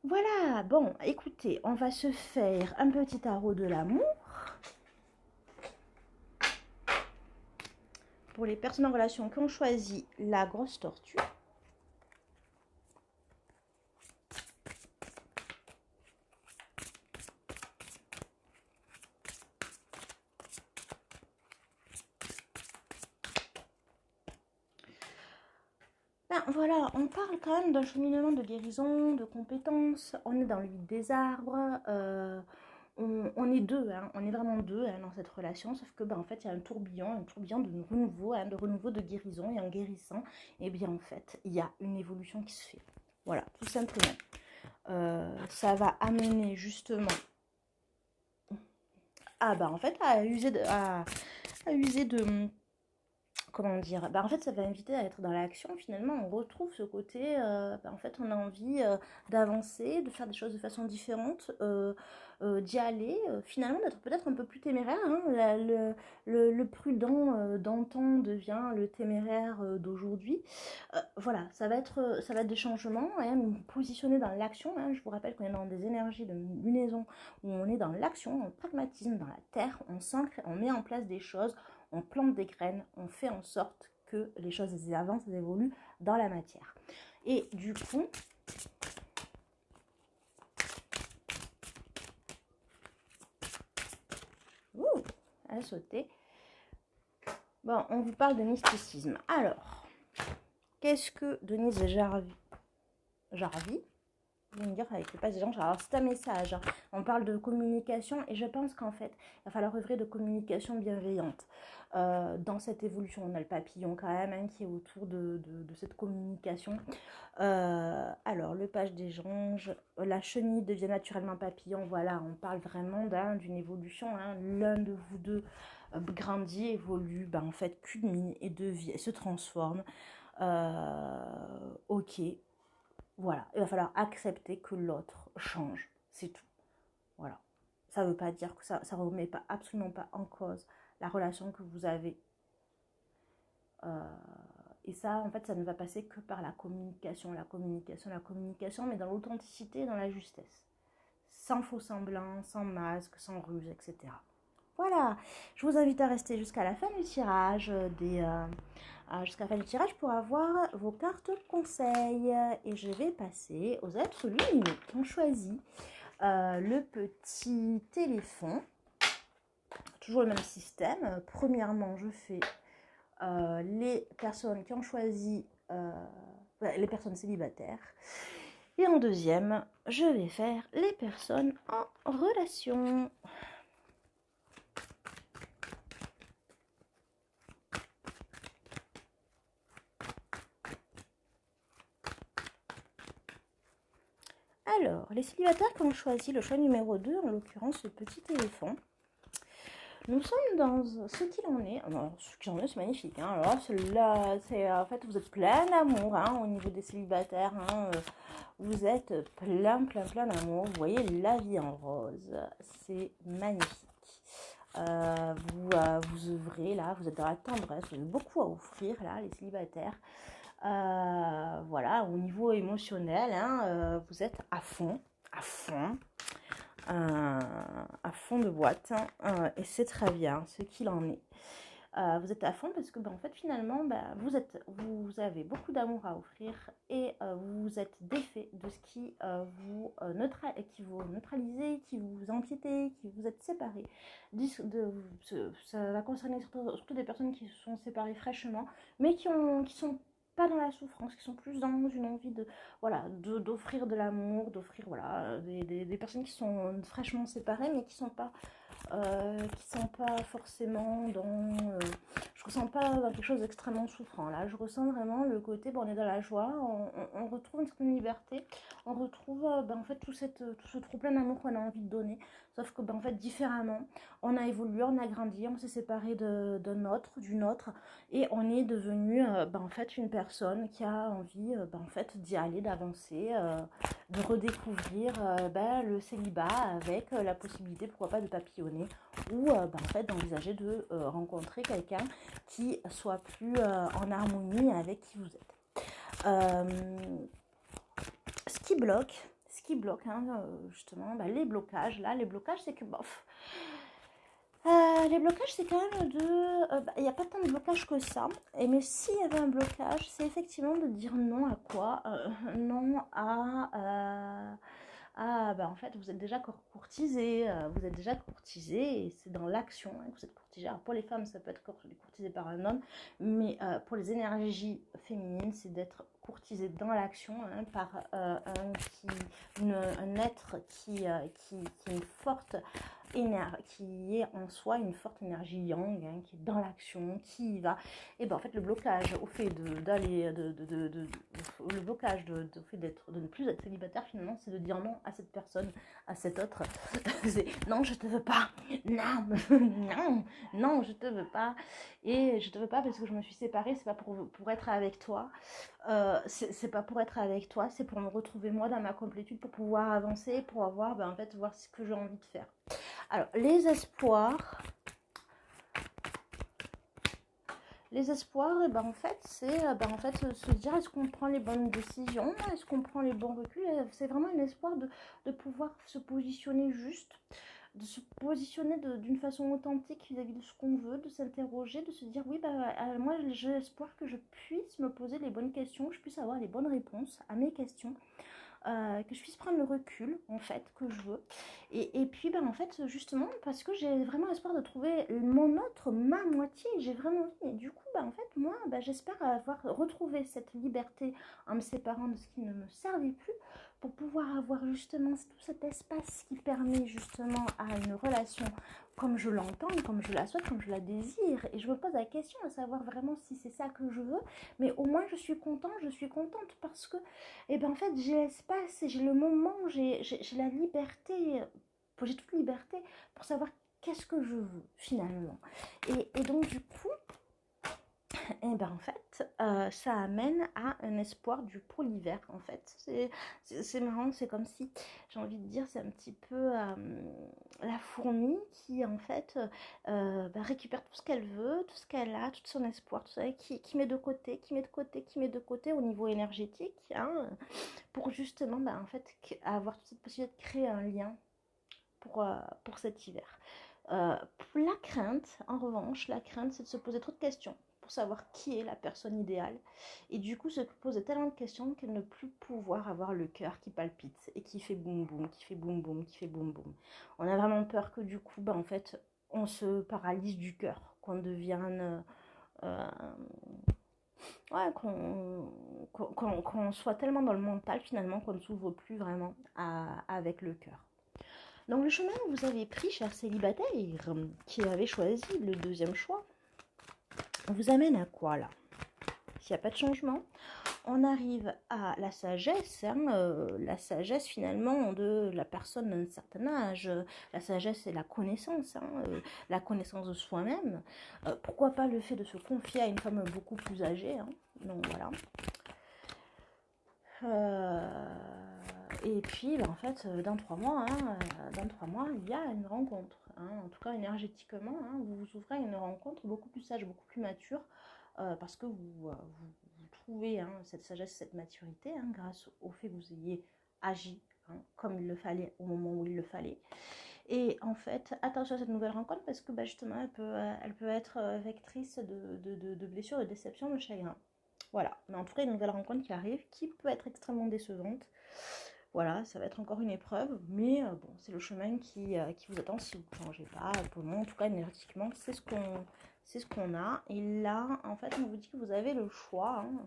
A: Voilà, bon, écoutez, on va se faire un petit tarot de l'amour. Pour les personnes en relation qui ont choisi la grosse tortue. Voilà, on parle quand même d'un cheminement de guérison, de compétences. On est dans le vide des arbres. On est deux, hein, on est vraiment deux dans cette relation, sauf que en fait il y a un tourbillon de renouveau, de guérison, et en guérissant, et bien en fait il y a une évolution qui se fait. Voilà, tout simplement. Ça va amener justement en fait à user de comment dire, en fait ça va inviter à être dans l'action. Finalement on retrouve ce côté en fait on a envie d'avancer, de faire des choses de façon différente, d'y aller, finalement d'être peut-être un peu plus téméraire, hein. Le prudent d'antan devient le téméraire d'aujourd'hui. Voilà, ça va être des changements, hein, positionnés dans l'action, hein. Je vous rappelle qu'on est dans des énergies de lunaison où on est dans l'action, dans le pragmatisme, dans la terre, on s'ancre, on met en place des choses, on plante des graines, on fait en sorte que les choses avancent, elles évoluent dans la matière. Et du coup, elle a sauté. Bon, on vous parle de mysticisme. Alors, qu'est-ce que Denise Jarvie, vous allez me dire avec le passage, alors c'est un message, hein. On parle de communication, et je pense qu'en fait il va falloir œuvrer de communication bienveillante dans cette évolution. On a le papillon quand même, hein, qui est autour de cette communication. Alors le page des anges, la chenille devient naturellement papillon. Voilà, on parle vraiment d'une évolution, hein. L'un de vous deux grandit, évolue, en fait culmine et devient, se transforme. Ok, voilà, il va falloir accepter que l'autre change, c'est tout. Voilà, ça ne veut pas dire que ça ne remet pas, absolument pas en cause la relation que vous avez. Et ça, en fait, ça ne va passer que par la communication, mais dans l'authenticité et dans la justesse. Sans faux semblant, sans masque, sans ruse, etc. Voilà, je vous invite à rester jusqu'à la fin du tirage pour avoir vos cartes conseils. Et je vais passer aux êtres lumineux qui ont choisi le petit téléphone. Toujours le même système. Premièrement, je fais les personnes qui ont choisi les personnes célibataires. Et en deuxième, je vais faire les personnes en relation. Alors, les célibataires qui ont choisi le choix numéro 2, en l'occurrence le petit éléphant, Nous sommes dans ce qu'il en est. Alors, ce qu'il en est, c'est magnifique. Hein. Alors là, c'est en fait, vous êtes plein d'amour au niveau des célibataires. Vous êtes plein d'amour. Vous voyez la vie en rose. C'est magnifique. Vous œuvrez là, vous êtes dans la tendresse. Vous avez beaucoup à offrir là, les célibataires. Voilà, au niveau émotionnel, vous êtes à fond. À fond de boîte et c'est très bien ce qu'il en est. Vous êtes à fond parce que en fait finalement vous avez beaucoup d'amour à offrir et vous êtes défait de ce qui vous neutralisez, qui vous empiétez, qui vous êtes séparés. Ça va concerner surtout des personnes qui se sont séparées fraîchement mais qui sont pas dans la souffrance, qui sont plus dans une envie d'offrir de l'amour, d'offrir des personnes qui sont fraîchement séparées mais qui sont pas forcément dans je ressens pas dans quelque chose d'extrêmement souffrant là, je ressens vraiment le côté on est dans la joie, on retrouve une certaine liberté, on retrouve en fait tout ce trop plein d'amour qu'on a envie de donner, sauf que en fait différemment, on a évolué, on a grandi, on s'est séparé d'une autre et on est devenu en fait une personne qui a envie en fait d'y aller, d'avancer, de redécouvrir le célibat avec la possibilité pourquoi pas de papillonner ou en fait d'envisager de rencontrer quelqu'un qui soit plus en harmonie avec qui vous êtes. Ce qui bloque justement les blocages c'est que les blocages, c'est quand même il n'y a pas tant de blocages que ça. Mais s'il y avait un blocage, c'est effectivement de dire non à quoi non à... en fait, vous êtes déjà courtisé. Et c'est dans l'action que vous êtes courtisé. Alors, pour les femmes, ça peut être courtisé par un homme. Mais pour les énergies féminines, c'est d'être courtisé dans l'action par un être qui est une forte qui est en soi une forte énergie yang, qui est dans l'action, qui y va. Et en fait le blocage au fait le blocage au fait de ne plus être célibataire finalement, c'est de dire non à cette personne, à cet autre. C'est non, je te veux pas, non, je te veux pas, et je te veux pas parce que je me suis séparée, c'est pas pour être avec toi, c'est pas pour être avec toi, c'est pour me retrouver moi dans ma complétude, pour pouvoir avancer, pour avoir en fait voir ce que j'ai envie de faire. Alors, les espoirs, en fait, c'est se dire est-ce qu'on prend les bonnes décisions, est-ce qu'on prend les bons reculs. C'est vraiment un espoir de pouvoir se positionner juste, de se positionner d'une façon authentique vis-à-vis de ce qu'on veut, de s'interroger, de se dire oui, moi j'ai l'espoir que je puisse me poser les bonnes questions, que je puisse avoir les bonnes réponses à mes questions. Que je puisse prendre le recul en fait que je veux et puis en fait justement parce que j'ai vraiment espoir de trouver ma moitié, j'ai vraiment envie, et du coup en fait moi j'espère avoir retrouvé cette liberté en me séparant de ce qui ne me servait plus pour pouvoir avoir justement tout cet espace qui permet justement à une relation comme je l'entends, comme je la souhaite, comme je la désire, et je me pose la question à savoir vraiment si c'est ça que je veux, mais au moins je suis contente parce que en fait j'ai l'espace, j'ai le moment, j'ai la liberté, j'ai toute liberté pour savoir qu'est-ce que je veux finalement, et donc du coup en fait ça amène à un espoir pour l'hiver. En fait c'est marrant, c'est comme si, j'ai envie de dire, c'est un petit peu la fourmi qui en fait récupère tout ce qu'elle veut, tout ce qu'elle a, tout son espoir, tout ça, qui met de côté, au niveau énergétique pour justement en fait avoir toute cette possibilité de créer un lien pour cet hiver. La crainte, en revanche, c'est de se poser trop de questions pour savoir qui est la personne idéale, et du coup se poser tellement de questions qu'elle ne plus pouvoir avoir le cœur qui palpite et qui fait boum boum, qui fait boum boum, qui fait boum boum. On a vraiment peur que du coup en fait on se paralyse du cœur, qu'on devienne qu'on soit tellement dans le mental finalement qu'on ne s'ouvre plus vraiment avec le cœur. Donc le chemin que vous avez pris, chers célibataires, qui avez choisi le deuxième choix, vous amène à quoi là? S'il n'y a pas de changement, on arrive à la sagesse, hein, la sagesse finalement de la personne d'un certain âge. La sagesse, c'est la connaissance, hein, la connaissance de soi-même. Pourquoi pas le fait de se confier à une femme beaucoup plus âgée, hein. Donc voilà. Et puis, ben, en fait, dans 3 mois, hein, il y a une rencontre. Hein. En tout cas, énergétiquement, hein, vous vous ouvrez à une rencontre beaucoup plus sage, beaucoup plus mature, parce que vous trouvez, hein, cette sagesse, cette maturité, hein, grâce au fait que vous ayez agi, hein, comme il le fallait au moment où il le fallait. Et en fait, attention à cette nouvelle rencontre parce que bah, justement, elle peut être vectrice de blessures, de déception, de chagrin. Voilà, mais en tout cas, une nouvelle rencontre qui arrive, qui peut être extrêmement décevante. Voilà, ça va être encore une épreuve, mais bon, c'est le chemin qui vous attend si vous ne changez pas. Pour le moment, en tout cas, énergétiquement, c'est ce qu'on a. Et là, en fait, on vous dit que vous avez le choix. Hein.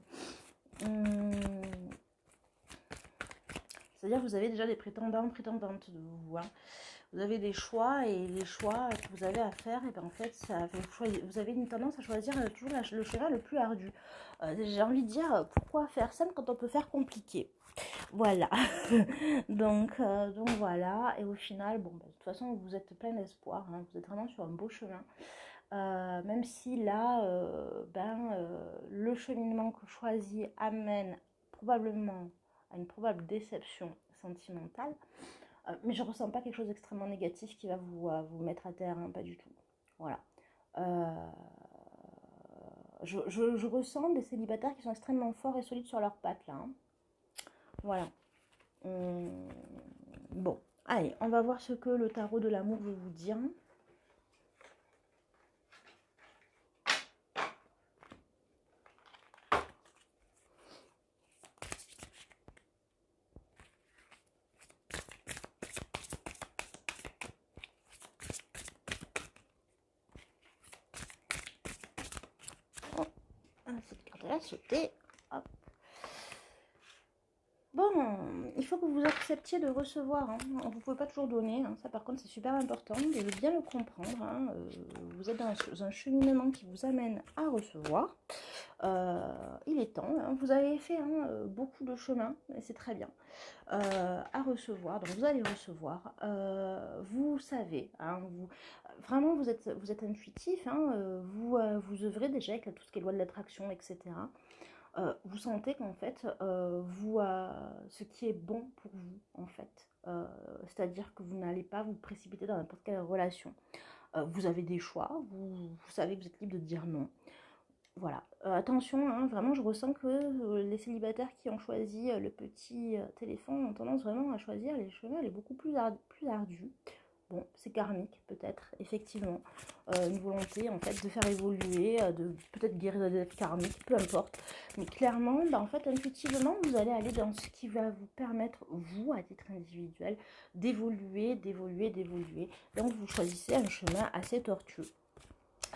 A: C'est-à-dire que vous avez déjà des prétendants, prétendantes de vous. Hein. Vous avez des choix et les choix que vous avez à faire, et bien en fait, vous avez une tendance à choisir toujours le chemin le plus ardu. J'ai envie de dire, pourquoi faire simple quand on peut faire compliqué? Voilà. donc voilà. Et au final, bon, bah, de toute façon, vous êtes plein d'espoir. Hein, vous êtes vraiment sur un beau chemin. Même si là, le cheminement que choisi amène probablement à une probable déception sentimentale. Mais je ressens pas quelque chose d'extrêmement négatif qui va vous mettre à terre, hein, pas du tout. Voilà. Je ressens des célibataires qui sont extrêmement forts et solides sur leurs pattes, là. Hein. Voilà. Bon, allez, on va voir ce que le tarot de l'amour veut vous dire. Cette carte-là sauté. Hop. Bon, il faut que vous acceptiez de recevoir. Hein. Vous ne pouvez pas toujours donner. Hein. Ça, par contre, c'est super important de bien le comprendre. Hein. Vous êtes dans un cheminement qui vous amène à recevoir. Il est temps. Hein. Vous avez fait beaucoup de chemin, et c'est très bien, à recevoir. Donc, vous allez recevoir. Vous savez. Hein, vraiment, vous êtes intuitif. Hein, vous œuvrez déjà avec tout ce qui est loi de l'attraction, etc. Vous sentez qu'en fait, ce qui est bon pour vous, en fait, c'est-à-dire que vous n'allez pas vous précipiter dans n'importe quelle relation. Vous avez des choix, vous savez que vous êtes libre de dire non. Voilà, attention, hein, vraiment je ressens que les célibataires qui ont choisi le petit téléphone ont tendance vraiment à choisir les chemins les beaucoup plus ardus. Bon, c'est karmique peut-être, effectivement. Une volonté en fait de faire évoluer, de peut-être guérir de dettes karmiques, peu importe. Mais clairement, en fait, intuitivement, vous allez aller dans ce qui va vous permettre, vous, à titre individuel, d'évoluer. Donc vous choisissez un chemin assez tortueux.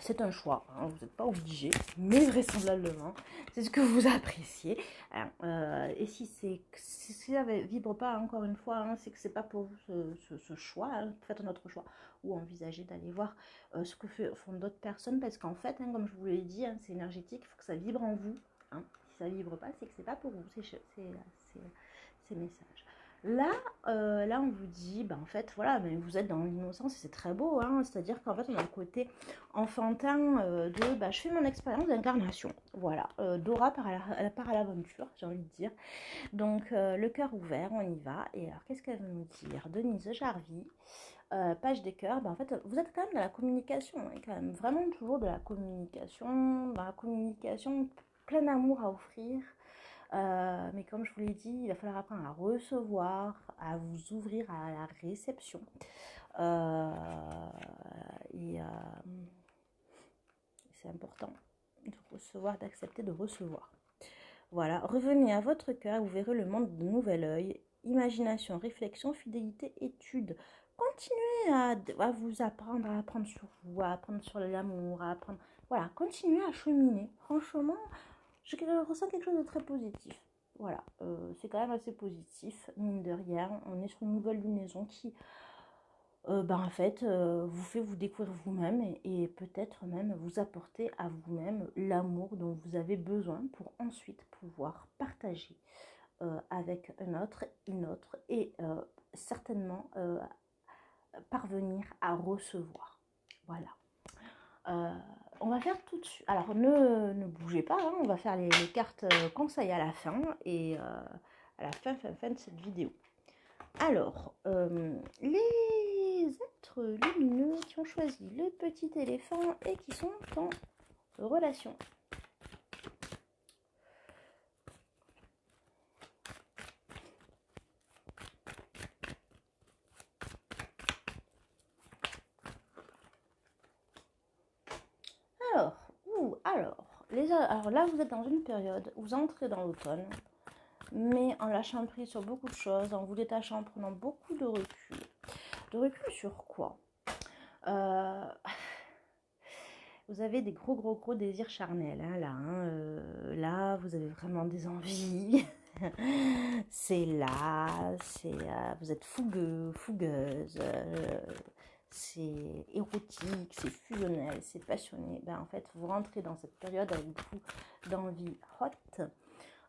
A: C'est un choix, hein, vous n'êtes pas obligé, mais vraisemblablement, c'est ce que vous appréciez. Hein, et si ça ne vibre pas, encore une fois, hein, c'est que c'est pas pour vous ce choix. Hein, faites un autre choix ou envisagez d'aller voir ce que font d'autres personnes, parce qu'en fait, hein, comme je vous l'ai dit, hein, c'est énergétique, il faut que ça vibre en vous. Hein. Si ça ne vibre pas, c'est que c'est pas pour vous, ces messages. Là, on vous dit, en fait, voilà, mais vous êtes dans l'innocence et c'est très beau, hein, c'est-à-dire qu'en fait, on a le côté enfantin je fais mon expérience d'incarnation. Voilà, Dora part à l'aventure, j'ai envie de dire. Donc, le cœur ouvert, on y va. Et alors, qu'est-ce qu'elle veut nous dire? Denise Jarvie, page des cœurs, en fait, vous êtes quand même dans la communication, hein, quand même, vraiment toujours de la communication, plein d'amour à offrir. Mais comme je vous l'ai dit, il va falloir apprendre à recevoir, à vous ouvrir à la réception. C'est important de recevoir, d'accepter de recevoir. Voilà, revenez à votre cœur, vous verrez le monde d'un nouvel œil. Imagination, réflexion, fidélité, étude. Continuez à vous apprendre, à apprendre sur vous, à apprendre sur l'amour, à apprendre... Voilà, continuez à cheminer. Franchement, je ressens quelque chose de très positif. Voilà, c'est quand même assez positif, mine de rien. On est sur une nouvelle lunaison qui en fait, vous fait vous découvrir vous-même et peut-être même vous apporter à vous-même l'amour dont vous avez besoin pour ensuite pouvoir partager avec un autre, une autre et certainement parvenir à recevoir. Voilà. Euh, on va faire tout de suite. Alors ne bougez pas, hein, on va faire les cartes conseils à la fin et à la fin de cette vidéo. Alors, les êtres lumineux qui ont choisi le petit éléphant et qui sont en relation. Alors là, vous êtes dans une période où vous entrez dans l'automne, mais en lâchant prise sur beaucoup de choses, en vous détachant, en prenant beaucoup de recul. De recul sur quoi Vous avez des gros désirs charnels, hein, là. Là, vous avez vraiment des envies. C'est là, vous êtes fougueux, fougueuse. C'est érotique, c'est fusionnel, c'est passionné. En fait, vous rentrez dans cette période avec beaucoup d'envie hot.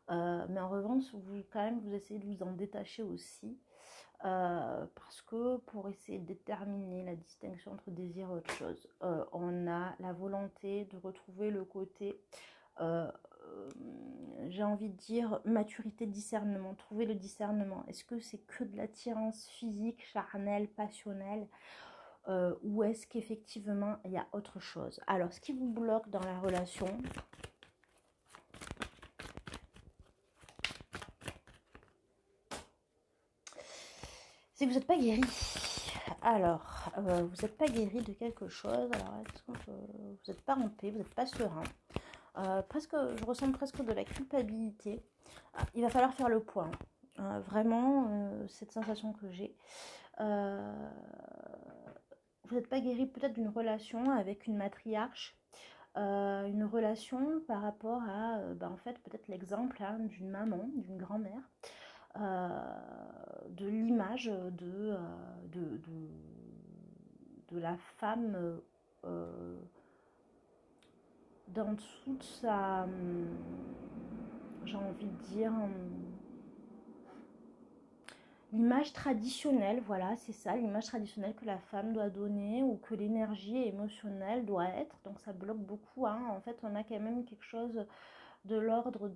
A: Mais en revanche, vous essayez de vous en détacher aussi. Parce que pour essayer de déterminer la distinction entre désir et autre chose, on a la volonté de retrouver le côté, j'ai envie de dire, maturité, discernement, trouver le discernement. Est-ce que c'est que de l'attirance physique, charnelle, passionnelle, ou est-ce qu'effectivement il y a autre chose? Alors, ce qui vous bloque dans la relation, c'est que vous n'êtes pas guéri. Alors, vous n'êtes pas guéri de quelque chose. Alors, est-ce que vous n'êtes pas en paix, vous n'êtes pas serein. Je ressens presque de la culpabilité. Il va falloir faire le point. Vraiment, cette sensation que j'ai. Vous n'êtes pas guéri peut-être d'une relation avec une matriarche. Une relation par rapport à, en fait, peut-être l'exemple d'une maman, d'une grand-mère. De l'image de la femme dans toute sa, j'ai envie de dire, l'image traditionnelle, voilà, c'est ça, l'image traditionnelle que la femme doit donner ou que l'énergie émotionnelle doit être. Donc ça bloque beaucoup, hein. En fait, on a quand même quelque chose de l'ordre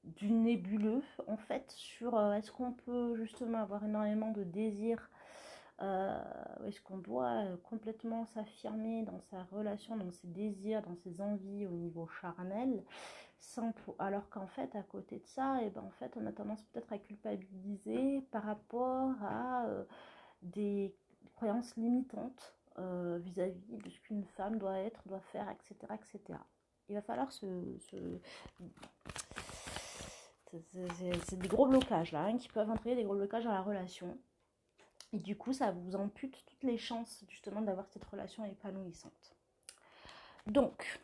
A: du nébuleux, en fait, sur est-ce qu'on peut justement avoir énormément de désirs, est-ce qu'on doit complètement s'affirmer dans sa relation, dans ses désirs, dans ses envies au niveau charnel, alors qu'en fait, à côté de ça, en fait, on a tendance peut-être à culpabiliser par rapport à des croyances limitantes vis-à-vis de ce qu'une femme doit être, doit faire, etc. etc. Il va falloir c'est des gros blocages là, hein, qui peuvent entraîner des gros blocages dans la relation. Et du coup, ça vous ampute toutes les chances justement d'avoir cette relation épanouissante. Donc,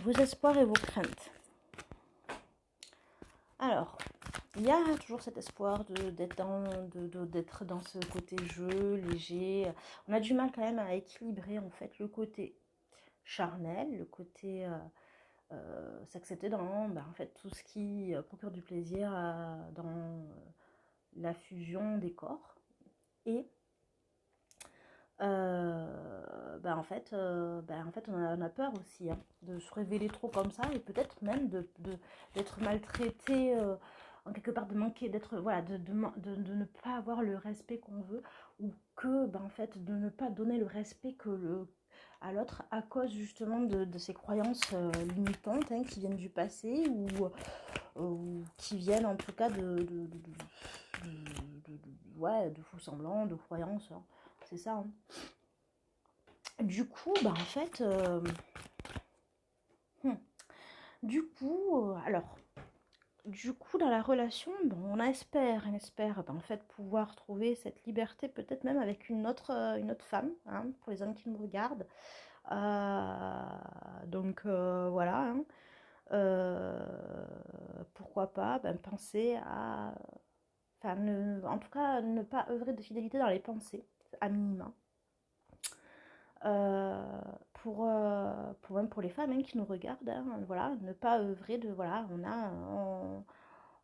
A: vos espoirs et vos craintes. Alors, il y a toujours cet espoir d'être dans ce côté jeu, léger. On a du mal quand même à équilibrer en fait le côté charnel, le côté s'accepter dans en fait, tout ce qui procure du plaisir dans la fusion des corps. Et en fait, on a peur aussi de se révéler trop comme ça et peut-être même d'être maltraité, en quelque part de manquer, d'être voilà, de ne pas avoir le respect qu'on veut ou que en fait de ne pas donner le respect à l'autre à cause justement de ces croyances limitantes qui viennent du passé ou qui viennent en tout cas de faux semblants, de croyances. C'est ça. Hein. Du coup, en fait, du coup, dans la relation, on espère, en fait, pouvoir trouver cette liberté, peut-être même avec une autre femme, hein, pour les hommes qui me regardent. Donc, voilà. Hein. Pourquoi pas penser à enfin, en tout cas, ne pas œuvrer de fidélité dans les pensées, à minima. Pour même pour les femmes hein, qui nous regardent, hein, voilà, ne pas œuvrer de, voilà,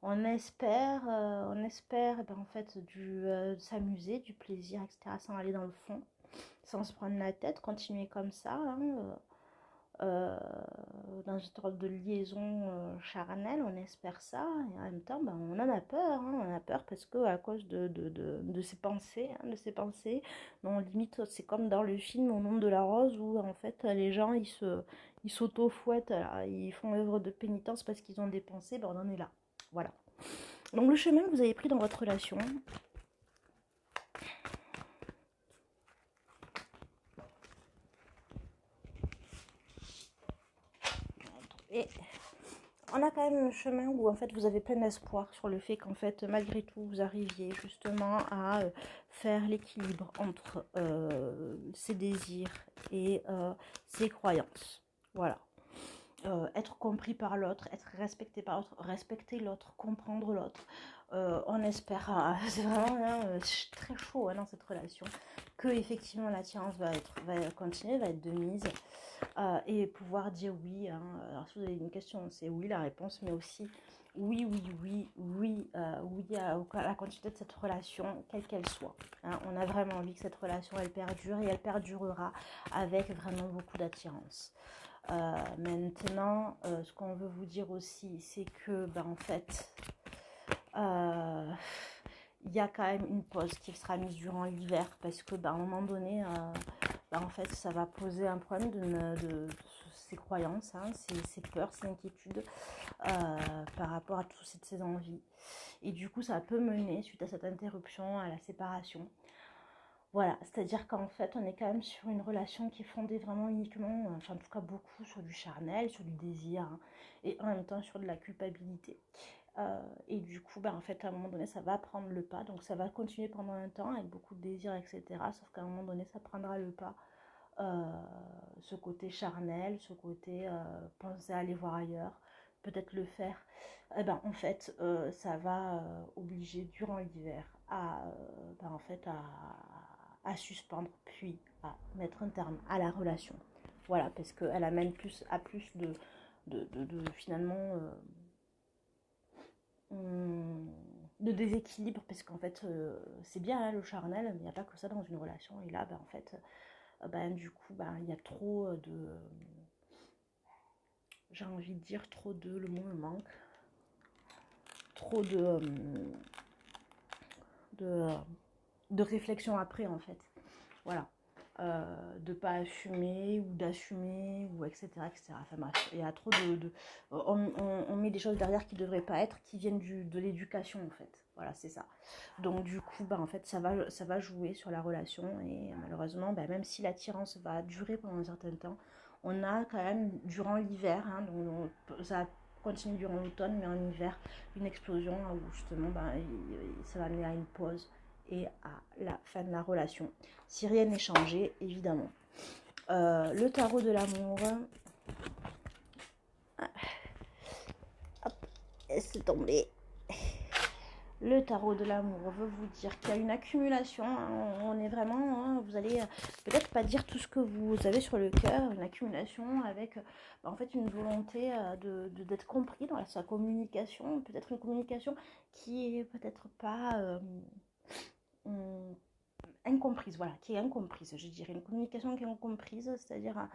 A: on espère ben, en fait de s'amuser, du plaisir, etc., sans aller dans le fond, sans se prendre la tête, continuer comme ça, hein, euh, dans une sorte de liaison charnelle, on espère ça, et en même temps, ben, on en a peur, hein, on a peur parce que à cause de ces pensées, hein, non, limite, c'est comme dans le film Au nom de la rose, où en fait, les gens, ils s'auto-fouettent, ils font œuvre de pénitence parce qu'ils ont des pensées, ben, on en est là, voilà. Donc le chemin que vous avez pris dans votre relation, et on a quand même un chemin où en fait vous avez plein d'espoir sur le fait qu'en fait malgré tout vous arriviez justement à faire l'équilibre entre ses désirs et ses croyances. Voilà. Être compris par l'autre, être respecté par l'autre, respecter l'autre, comprendre l'autre. On espère, c'est vraiment hein, très chaud hein, dans cette relation, que effectivement l'attirance va continuer, va être de mise, et pouvoir dire oui. Hein. Alors si vous avez une question, c'est oui la réponse, mais aussi oui, oui à la continuité de cette relation, quelle qu'elle soit. Hein. On a vraiment envie que cette relation elle perdure et elle perdurera avec vraiment beaucoup d'attirance. Maintenant, ce qu'on veut vous dire aussi, c'est que, ben, en fait, il y a quand même une pause qui sera mise durant l'hiver parce que, ben, à un moment donné, ben, en fait, ça va poser un problème de ses croyances, hein, ses peurs, ses inquiétudes par rapport à toutes ces envies. Et du coup, ça peut mener, suite à cette interruption, à la séparation. Voilà, c'est-à-dire qu'en fait, on est quand même sur une relation qui est fondée vraiment uniquement, enfin en tout cas beaucoup sur du charnel, sur du désir, hein, et en même temps sur de la culpabilité. Et du coup, bah, en fait, à un moment donné, ça va prendre le pas, donc ça va continuer pendant un temps avec beaucoup de désir, etc. Sauf qu'à un moment donné, ça prendra le pas. Euh, Ce côté charnel, ce côté penser à aller voir ailleurs, peut-être le faire. Eh ben, en fait, ça va obliger durant l'hiver en fait, à suspendre, puis à mettre un terme à la relation. Voilà, parce qu'elle amène à plus finalement de déséquilibre, parce qu'en fait, c'est bien hein, le charnel, mais il n'y a pas que ça dans une relation. Et là, ben, en fait, ben, du coup, ben, il y a trop j'ai envie de dire, le mot me manque, trop de, de réflexion après, en fait. Voilà. De pas assumer ou d'assumer ou etc etc, enfin bref il y a trop on met des choses derrière qui devraient pas être, qui viennent de l'éducation en fait, voilà c'est ça. Donc du coup bah en fait ça va jouer sur la relation, et malheureusement bah, même si l'attirance va durer pendant un certain temps, on a quand même durant l'hiver hein, donc ça continue durant l'automne, mais en hiver une explosion où justement bah, ça va amener à une pause et à la fin de la relation, si rien n'est changé, évidemment. Le tarot de l'amour, hop, laissez tomber. Le tarot de l'amour veut vous dire qu'il y a une accumulation, hein, on est vraiment, hein, vous allez peut-être pas dire tout ce que vous avez sur le cœur, une accumulation avec en fait une volonté d'être compris dans sa communication, peut-être une communication qui est peut-être pas incomprise, voilà, qui est incomprise, je dirais, une communication qui est incomprise, c'est-à-dire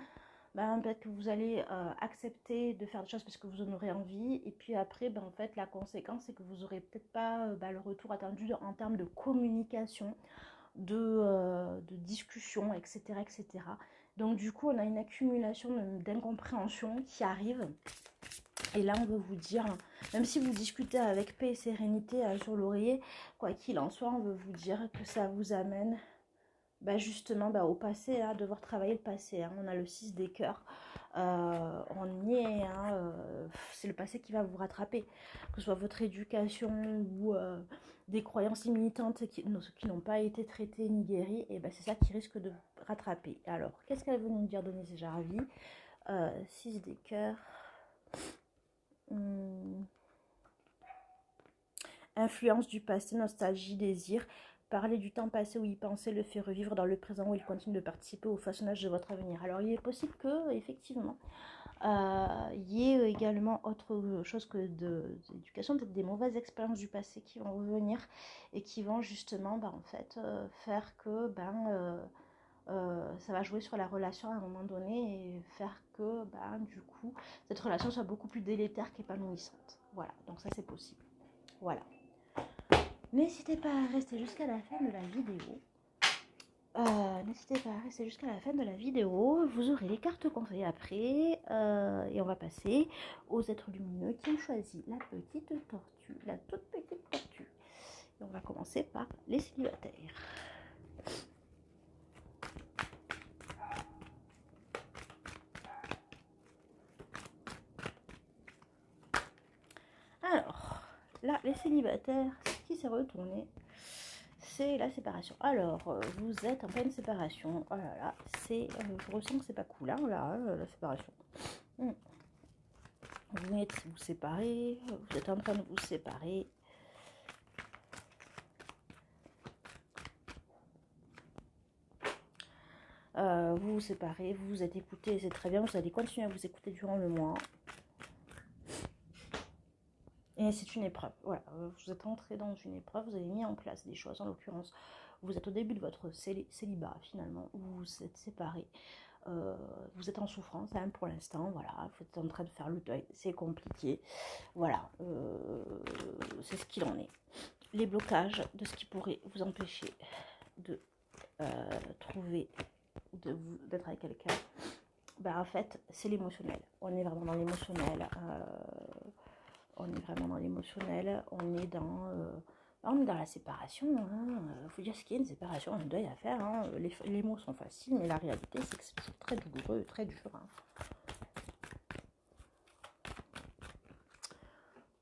A: ben, peut-être que vous allez accepter de faire des choses parce que vous en aurez envie, et puis après, ben, en fait, la conséquence, c'est que vous n'aurez peut-être pas ben, le retour attendu en termes de communication, de discussion, etc., etc. Donc du coup, on a une accumulation d'incompréhension qui arrive. Et là, on veut vous dire, même si vous discutez avec paix et sérénité sur l'oreiller, quoi qu'il en soit, on veut vous dire que ça vous amène bah justement au passé, hein, devoir travailler le passé. Hein. On a le 6 des cœurs, on y est, hein, c'est le passé qui va vous rattraper, que ce soit votre éducation ou des croyances limitantes qui n'ont pas été traitées ni guéries, et ben c'est ça qui risque de rattraper. Alors, qu'est-ce qu'elle veut nous dire, Denise Jarvi? 6 des cœurs. Influence du passé, nostalgie, désir. Parler du temps passé où il pensait le fait revivre dans le présent où il continue de participer au façonnage de votre avenir. Alors il est possible que, effectivement, il y ait également autre chose que d'éducation, peut-être des mauvaises expériences du passé qui vont revenir et qui vont justement en fait, faire que ça va jouer sur la relation à un moment donné et faire que du coup cette relation soit beaucoup plus délétère qu'épanouissante. Voilà, donc ça c'est possible. Voilà. N'hésitez pas à rester jusqu'à la fin de la vidéo. N'hésitez pas à rester jusqu'à la fin de la vidéo. Vous aurez les cartes conseils après. Et on va passer aux êtres lumineux qui ont choisi la petite tortue, la toute petite tortue. Et on va commencer par les célibataires. Alors, là, les célibataires, ce qui s'est retourné, c'est la séparation. Alors, vous êtes en pleine séparation. Oh là là, je ressens que c'est pas cool, hein, là, la séparation. Vous venez de vous séparer, vous êtes en train de vous séparer. Vous vous séparez, vous vous êtes écouté, c'est très bien, vous allez continuer à vous écouter durant le mois. Et c'est une épreuve, voilà, vous êtes entré dans une épreuve, vous avez mis en place des choses, en l'occurrence, vous êtes au début de votre célibat finalement, vous vous êtes séparés, vous êtes en souffrance hein, pour l'instant, voilà, vous êtes en train de faire le deuil, c'est compliqué, voilà, c'est ce qu'il en est. Les blocages de ce qui pourrait vous empêcher de trouver, d'être avec quelqu'un, en fait, c'est l'émotionnel, on est vraiment dans l'émotionnel, on est vraiment dans l'émotionnel, on est dans la séparation. Il faut dire ce qu'il y a, une séparation, un deuil à faire. Hein. Les mots sont faciles, mais la réalité, c'est que c'est très douloureux, très dur. Hein.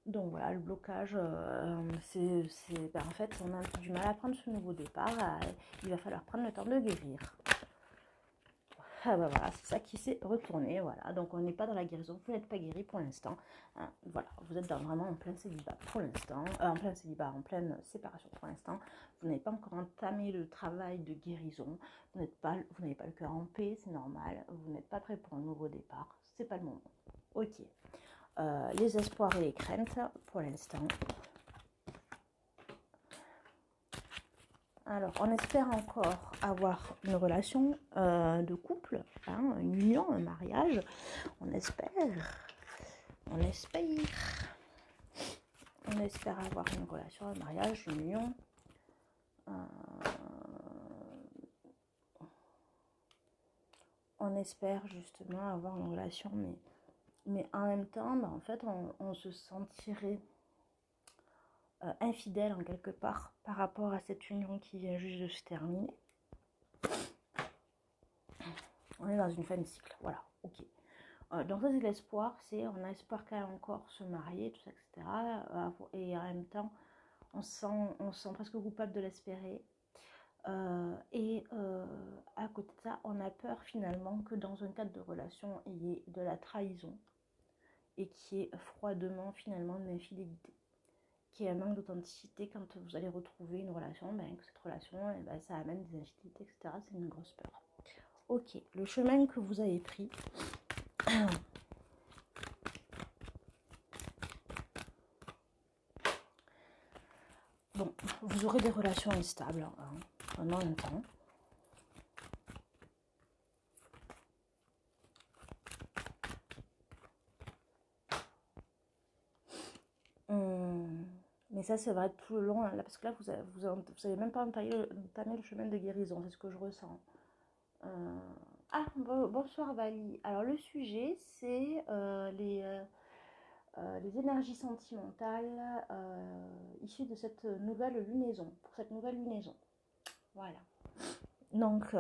A: Donc voilà, le blocage, en fait, on a un peu du mal à prendre ce nouveau départ. Il va falloir prendre le temps de guérir. Voilà, c'est ça qui s'est retourné, voilà, donc on n'est pas dans la guérison, vous n'êtes pas guéri pour l'instant, hein, voilà, vous êtes vraiment en plein célibat pour l'instant, en pleine séparation pour l'instant, vous n'avez pas encore entamé le travail de guérison, vous n'avez pas le cœur en paix, c'est normal, vous n'êtes pas prêt pour un nouveau départ, c'est pas le moment, ok, les espoirs et les craintes pour l'instant. Alors, on espère encore avoir une relation de couple, hein, une union, un mariage. On espère avoir une relation, un mariage, une union. On espère justement avoir une relation, mais en même temps, en fait, on se sentirait infidèle en quelque part par rapport à cette union qui vient juste de se terminer. On est dans une fin de cycle, voilà, ok. Donc ça c'est l'espoir, on a espoir qu'elle encore se marier, tout ça, etc. Et en même temps, on se sent presque coupable de l'espérer. À côté de ça, on a peur finalement que dans un cadre de relation, il y ait de la trahison et qu'il y ait froidement finalement de l'infidélité, qui est un manque d'authenticité quand vous allez retrouver une relation, que cette relation, ça amène des infidélités, etc. C'est une grosse peur. Ok, le chemin que vous avez pris. Bon, vous aurez des relations instables hein, pendant un temps. Mais ça va être plus long, là, parce que là, vous avez même pas entamé le chemin de guérison, c'est ce que je ressens. Bonsoir Vali. Alors le sujet, c'est les énergies sentimentales issues de cette nouvelle lunaison, pour cette nouvelle lunaison. Voilà. Donc,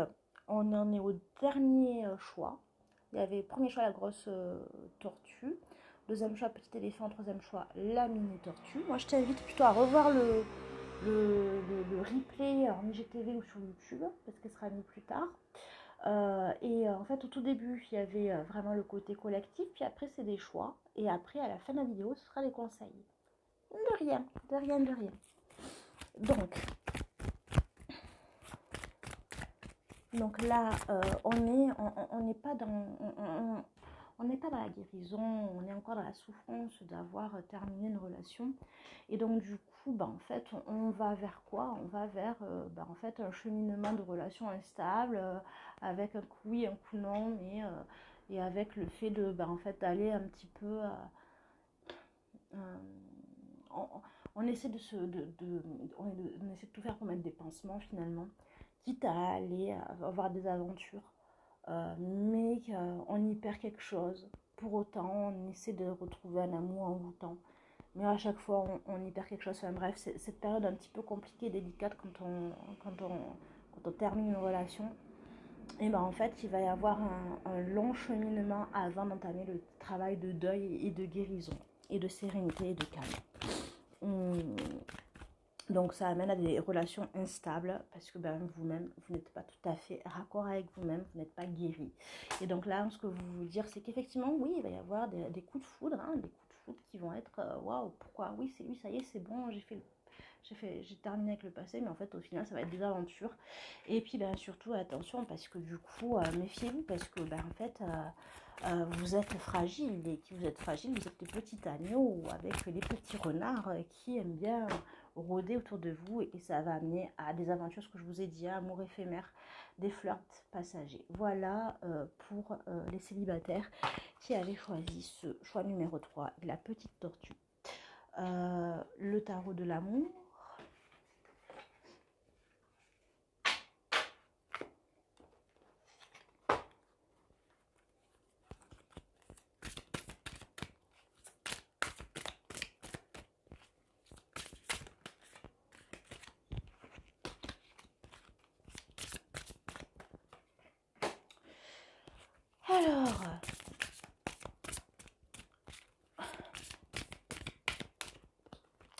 A: on en est au dernier choix. Il y avait premier choix la grosse tortue, deuxième choix petit éléphant, troisième choix la mini tortue. Moi, je t'invite plutôt à revoir le replay en IGTV ou sur YouTube, parce qu'il sera mis plus tard. En fait, au tout début, il y avait vraiment le côté collectif, puis après, c'est des choix. Et après, à la fin de la vidéo, ce sera les conseils. De rien, de rien, de rien. Donc là, on n'est pas on n'est pas dans la guérison, on est encore dans la souffrance d'avoir terminé une relation. Et donc du coup, en fait, on va vers quoi? On va vers en fait, un cheminement de relation instable, avec un coup oui, un coup non, mais et avec le fait de en fait, d'aller un petit peu... on, on essaie on essaie de tout faire pour mettre des pansements finalement, quitte à aller avoir des aventures, mais on y perd quelque chose. Pour autant, on essaie de retrouver un amour envoûtant, mais à chaque fois, on y perd quelque chose. Enfin bref, c'est cette période un petit peu compliquée, délicate quand on termine une relation. Et en fait, il va y avoir un long cheminement avant d'entamer le travail de deuil et de guérison, et de sérénité et de calme. Donc ça amène à des relations instables parce que vous-même, vous n'êtes pas tout à fait raccord avec vous-même, vous n'êtes pas guéri. Et donc là, ce que vous voulez dire, c'est qu'effectivement, oui, il va y avoir des coups de foudre, des coups de foudre qui vont être waouh, pourquoi? Oui, c'est lui, ça y est, c'est bon, j'ai terminé avec le passé, mais en fait, au final, ça va être des aventures. Et puis, surtout, attention, parce que du coup, méfiez-vous, parce que, en fait, vous êtes fragile, et qui vous êtes fragile, vous êtes le petit agneau avec les petits renards qui aiment bien rôder autour de vous, et ça va amener à des aventures, ce que je vous ai dit, amour éphémère, des flirts passagers. Voilà pour les célibataires qui avaient choisi ce choix numéro 3, la petite tortue. Le tarot de l'amour.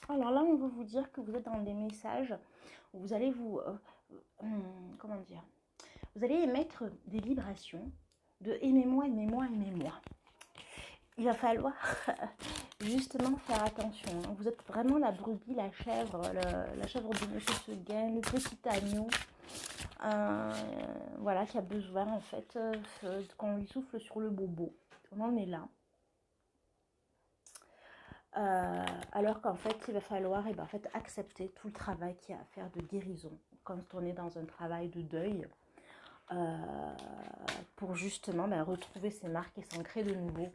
A: Alors là, on va vous dire que vous êtes dans des messages où vous allez comment dire, vous allez émettre des vibrations de aimez-moi, aimez-moi, aimez-moi. Il va falloir justement faire attention. Vous êtes vraiment la brebis, la chèvre de Monsieur Seguin, le petit agneau, voilà, qui a besoin en fait qu'on lui souffle sur le bobo. On en est là. Alors qu'en fait, il va falloir accepter tout le travail qu'il y a à faire de guérison quand on est dans un travail de deuil, pour justement retrouver ses marques et s'ancrer de nouveau.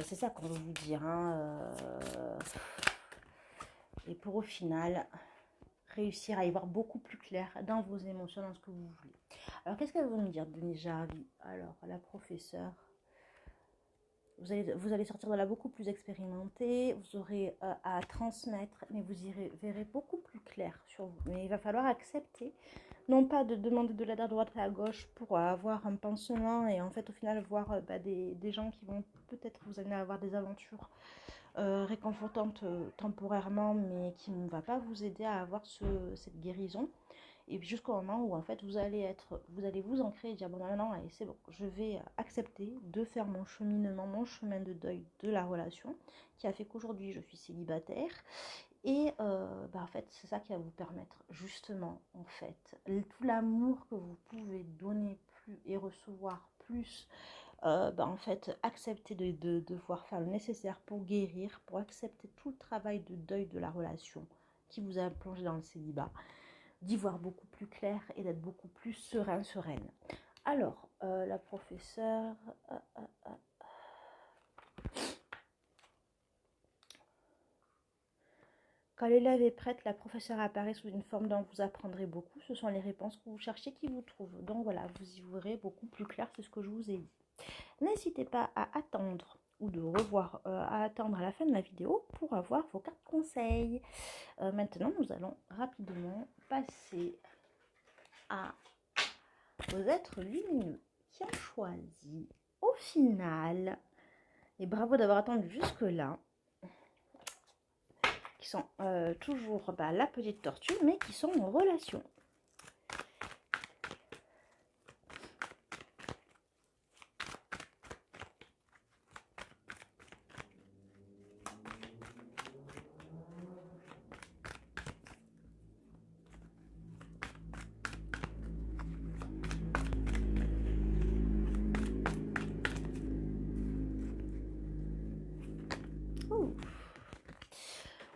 A: C'est ça qu'on veut vous dire. Et pour au final réussir à y voir beaucoup plus clair dans vos émotions, dans ce que vous voulez. Alors qu'est-ce qu'elle veut nous dire, Denise Jarvi? Alors la professeure, vous allez sortir de là beaucoup plus expérimenté, vous aurez à transmettre, mais vous verrez beaucoup plus clair sur vous. Mais il va falloir accepter, non pas de demander de l'aide à droite et à gauche pour avoir un pansement et en fait au final voir des gens qui vont peut-être vous amener à avoir des aventures réconfortantes temporairement, mais qui ne va pas vous aider à avoir cette guérison. Et puis jusqu'au moment où en fait vous allez vous ancrer et dire bon maintenant allez, c'est bon, je vais accepter de faire mon cheminement, mon chemin de deuil de la relation qui a fait qu'aujourd'hui je suis célibataire. Et en fait c'est ça qui va vous permettre justement en fait tout l'amour que vous pouvez donner plus et recevoir plus, en fait accepter de devoir faire le nécessaire pour guérir, pour accepter tout le travail de deuil de la relation qui vous a plongé dans le célibat, d'y voir beaucoup plus clair et d'être beaucoup plus sereine. Alors, la professeure... Quand l'élève est prête, la professeure apparaît sous une forme dont vous apprendrez beaucoup. Ce sont les réponses que vous cherchez qui vous trouvent. Donc voilà, vous y verrez beaucoup plus clair, c'est ce que je vous ai dit. N'hésitez pas à attendre ou de revoir, à attendre à la fin de la vidéo pour avoir vos cartes conseils. Maintenant, nous allons rapidement passer à vos êtres lumineux qui ont choisi au final, et bravo d'avoir attendu jusque là, qui sont toujours la petite tortue, mais qui sont en relation.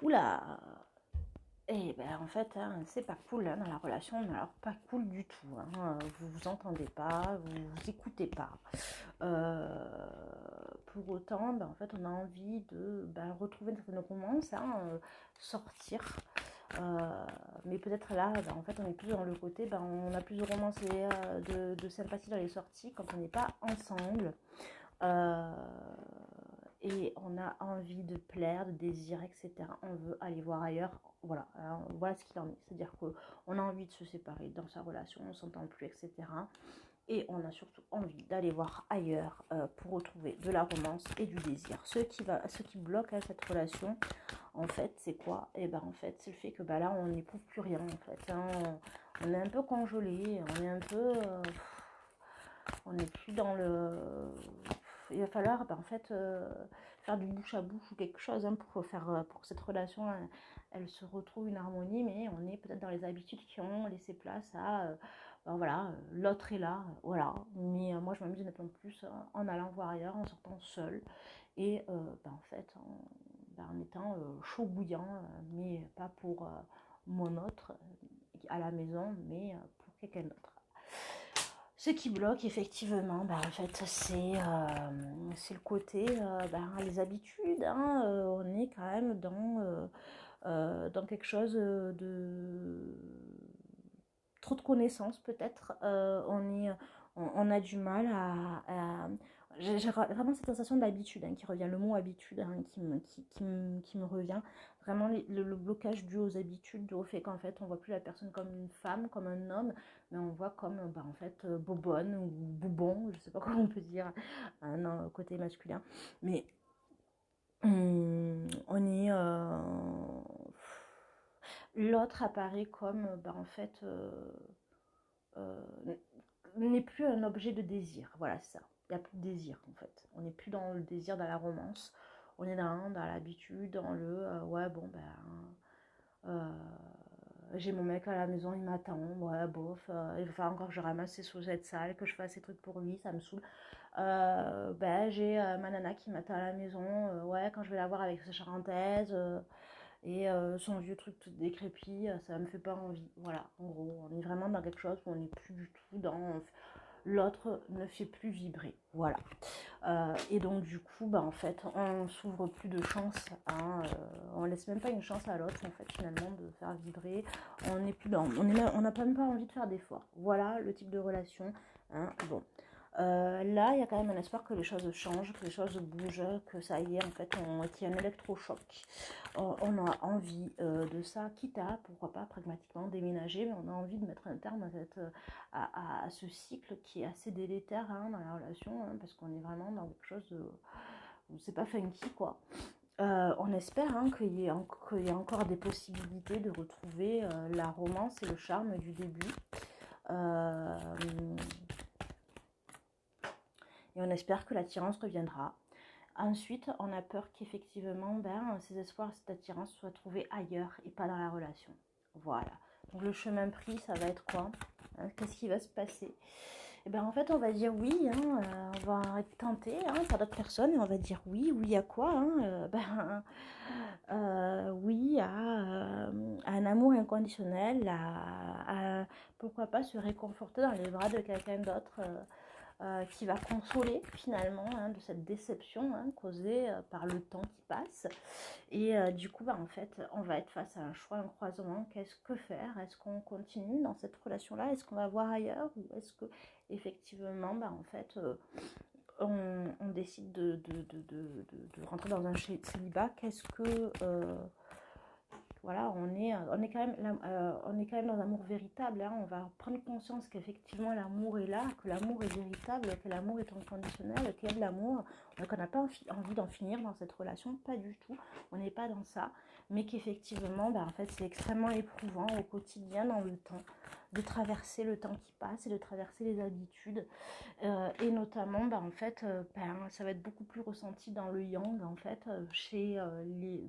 A: Oula, et ben en fait, hein, c'est pas cool hein, dans la relation, mais alors pas cool du tout. Hein. Vous vous entendez pas, vous vous écoutez pas. Pour autant, ben, en fait, on a envie de retrouver une certaine romance, hein, sortir. Mais peut-être là, ben, en fait, on est plus dans le côté, ben, on a plus de romance et de sympathie dans les sorties quand on n'est pas ensemble. Euh, et on a envie de plaire, de désirer, etc. On veut aller voir ailleurs. Voilà, alors, voilà ce qu'il en est. C'est-à-dire qu'on a envie de se séparer dans sa relation, on ne s'entend plus, etc. Et on a surtout envie d'aller voir ailleurs pour retrouver de la romance et du désir. Ce qui bloque cette relation, en fait, c'est quoi? Et ben en fait, c'est le fait que là, on n'éprouve plus rien, en fait. Hein. On est un peu congelé, on est un peu... on n'est plus dans le... Il va falloir en fait faire du bouche à bouche ou quelque chose hein, pour que cette relation elle se retrouve une harmonie, mais on est peut-être dans les habitudes qui ont laissé place à voilà, l'autre est là, voilà. Mais moi je m'amuse de nettement plus en allant voir ailleurs, en sortant seule et en fait en étant chaud bouillant, mais pas pour mon autre à la maison, mais pour quelqu'un d'autre. Ce qui bloque effectivement, en fait, c'est le côté, les habitudes. Hein, on est quand même dans quelque chose de trop de connaissances peut-être. On a du mal à j'ai vraiment cette sensation d'habitude hein, qui revient, le mot habitude hein, qui me revient. Vraiment le blocage dû aux habitudes, dû au fait qu'en fait on voit plus la personne comme une femme, comme un homme, mais on voit comme en fait bobonne ou boubon, je sais pas comment on peut dire, un côté masculin. Mais on est... l'autre apparaît comme en fait... n'est plus un objet de désir. Voilà, c'est ça. Il n'y a plus de désir en fait. On n'est plus dans le désir, dans la romance. On est dans l'habitude, dans le ouais, bon, j'ai mon mec à la maison, il m'attend. Ouais, bof. Il va falloir encore que je ramasse ses chaussettes sales, que je fasse ces trucs pour lui, ça me saoule. J'ai ma nana qui m'attend à la maison. Ouais, quand je vais la voir avec sa charentaise. Et son vieux truc tout décrépit, ça me fait pas envie. Voilà, en gros, on est vraiment dans quelque chose où on n'est plus du tout dans... L'autre ne fait plus vibrer. Voilà. Et donc du coup, en fait, on s'ouvre plus de chance. Hein, on laisse même pas une chance à l'autre, en fait, finalement, de faire vibrer. On n'est plus dans... On n'a même pas envie de faire d'efforts. Voilà le type de relation. Hein, bon. Là, il y a quand même un espoir que les choses changent, que les choses bougent, que ça y est, en fait, qu'il y a un électrochoc. On a envie de ça, quitte à, pourquoi pas, pragmatiquement déménager, mais on a envie de mettre un terme à ce cycle qui est assez délétère hein, dans la relation, hein, parce qu'on est vraiment dans quelque chose de... c'est pas funky, quoi. On espère hein, qu'il y ait encore des possibilités de retrouver la romance et le charme du début. Et on espère que l'attirance reviendra. Ensuite, on a peur qu'effectivement, ces espoirs, cette attirance soit trouvée ailleurs et pas dans la relation. Voilà. Donc le chemin pris, ça va être quoi hein? Qu'est-ce qui va se passer? Et en fait, on va dire oui, hein, on va être tenté hein, par d'autres personnes et on va dire oui à quoi hein, oui à un amour inconditionnel, pourquoi pas se réconforter dans les bras de quelqu'un d'autre qui va consoler finalement hein, de cette déception hein, causée par le temps qui passe. Et du coup, en fait, on va être face à un choix, un croisement. Qu'est-ce que faire? Est-ce qu'on continue dans cette relation-là? Est-ce qu'on va voir ailleurs? Ou est-ce que effectivement, en fait, on décide de rentrer dans un célibat? Qu'est-ce que... voilà, on est quand même dans un amour véritable. Hein. On va prendre conscience qu'effectivement l'amour est là, que l'amour est véritable, que l'amour est inconditionnel, qu'il y a de l'amour, qu'on n'a pas envie d'en finir dans cette relation, pas du tout. On n'est pas dans ça, mais qu'effectivement, en fait, c'est extrêmement éprouvant au quotidien, dans le temps, de traverser le temps qui passe et de traverser les habitudes. Et notamment, en fait, ça va être beaucoup plus ressenti dans le yang, en fait,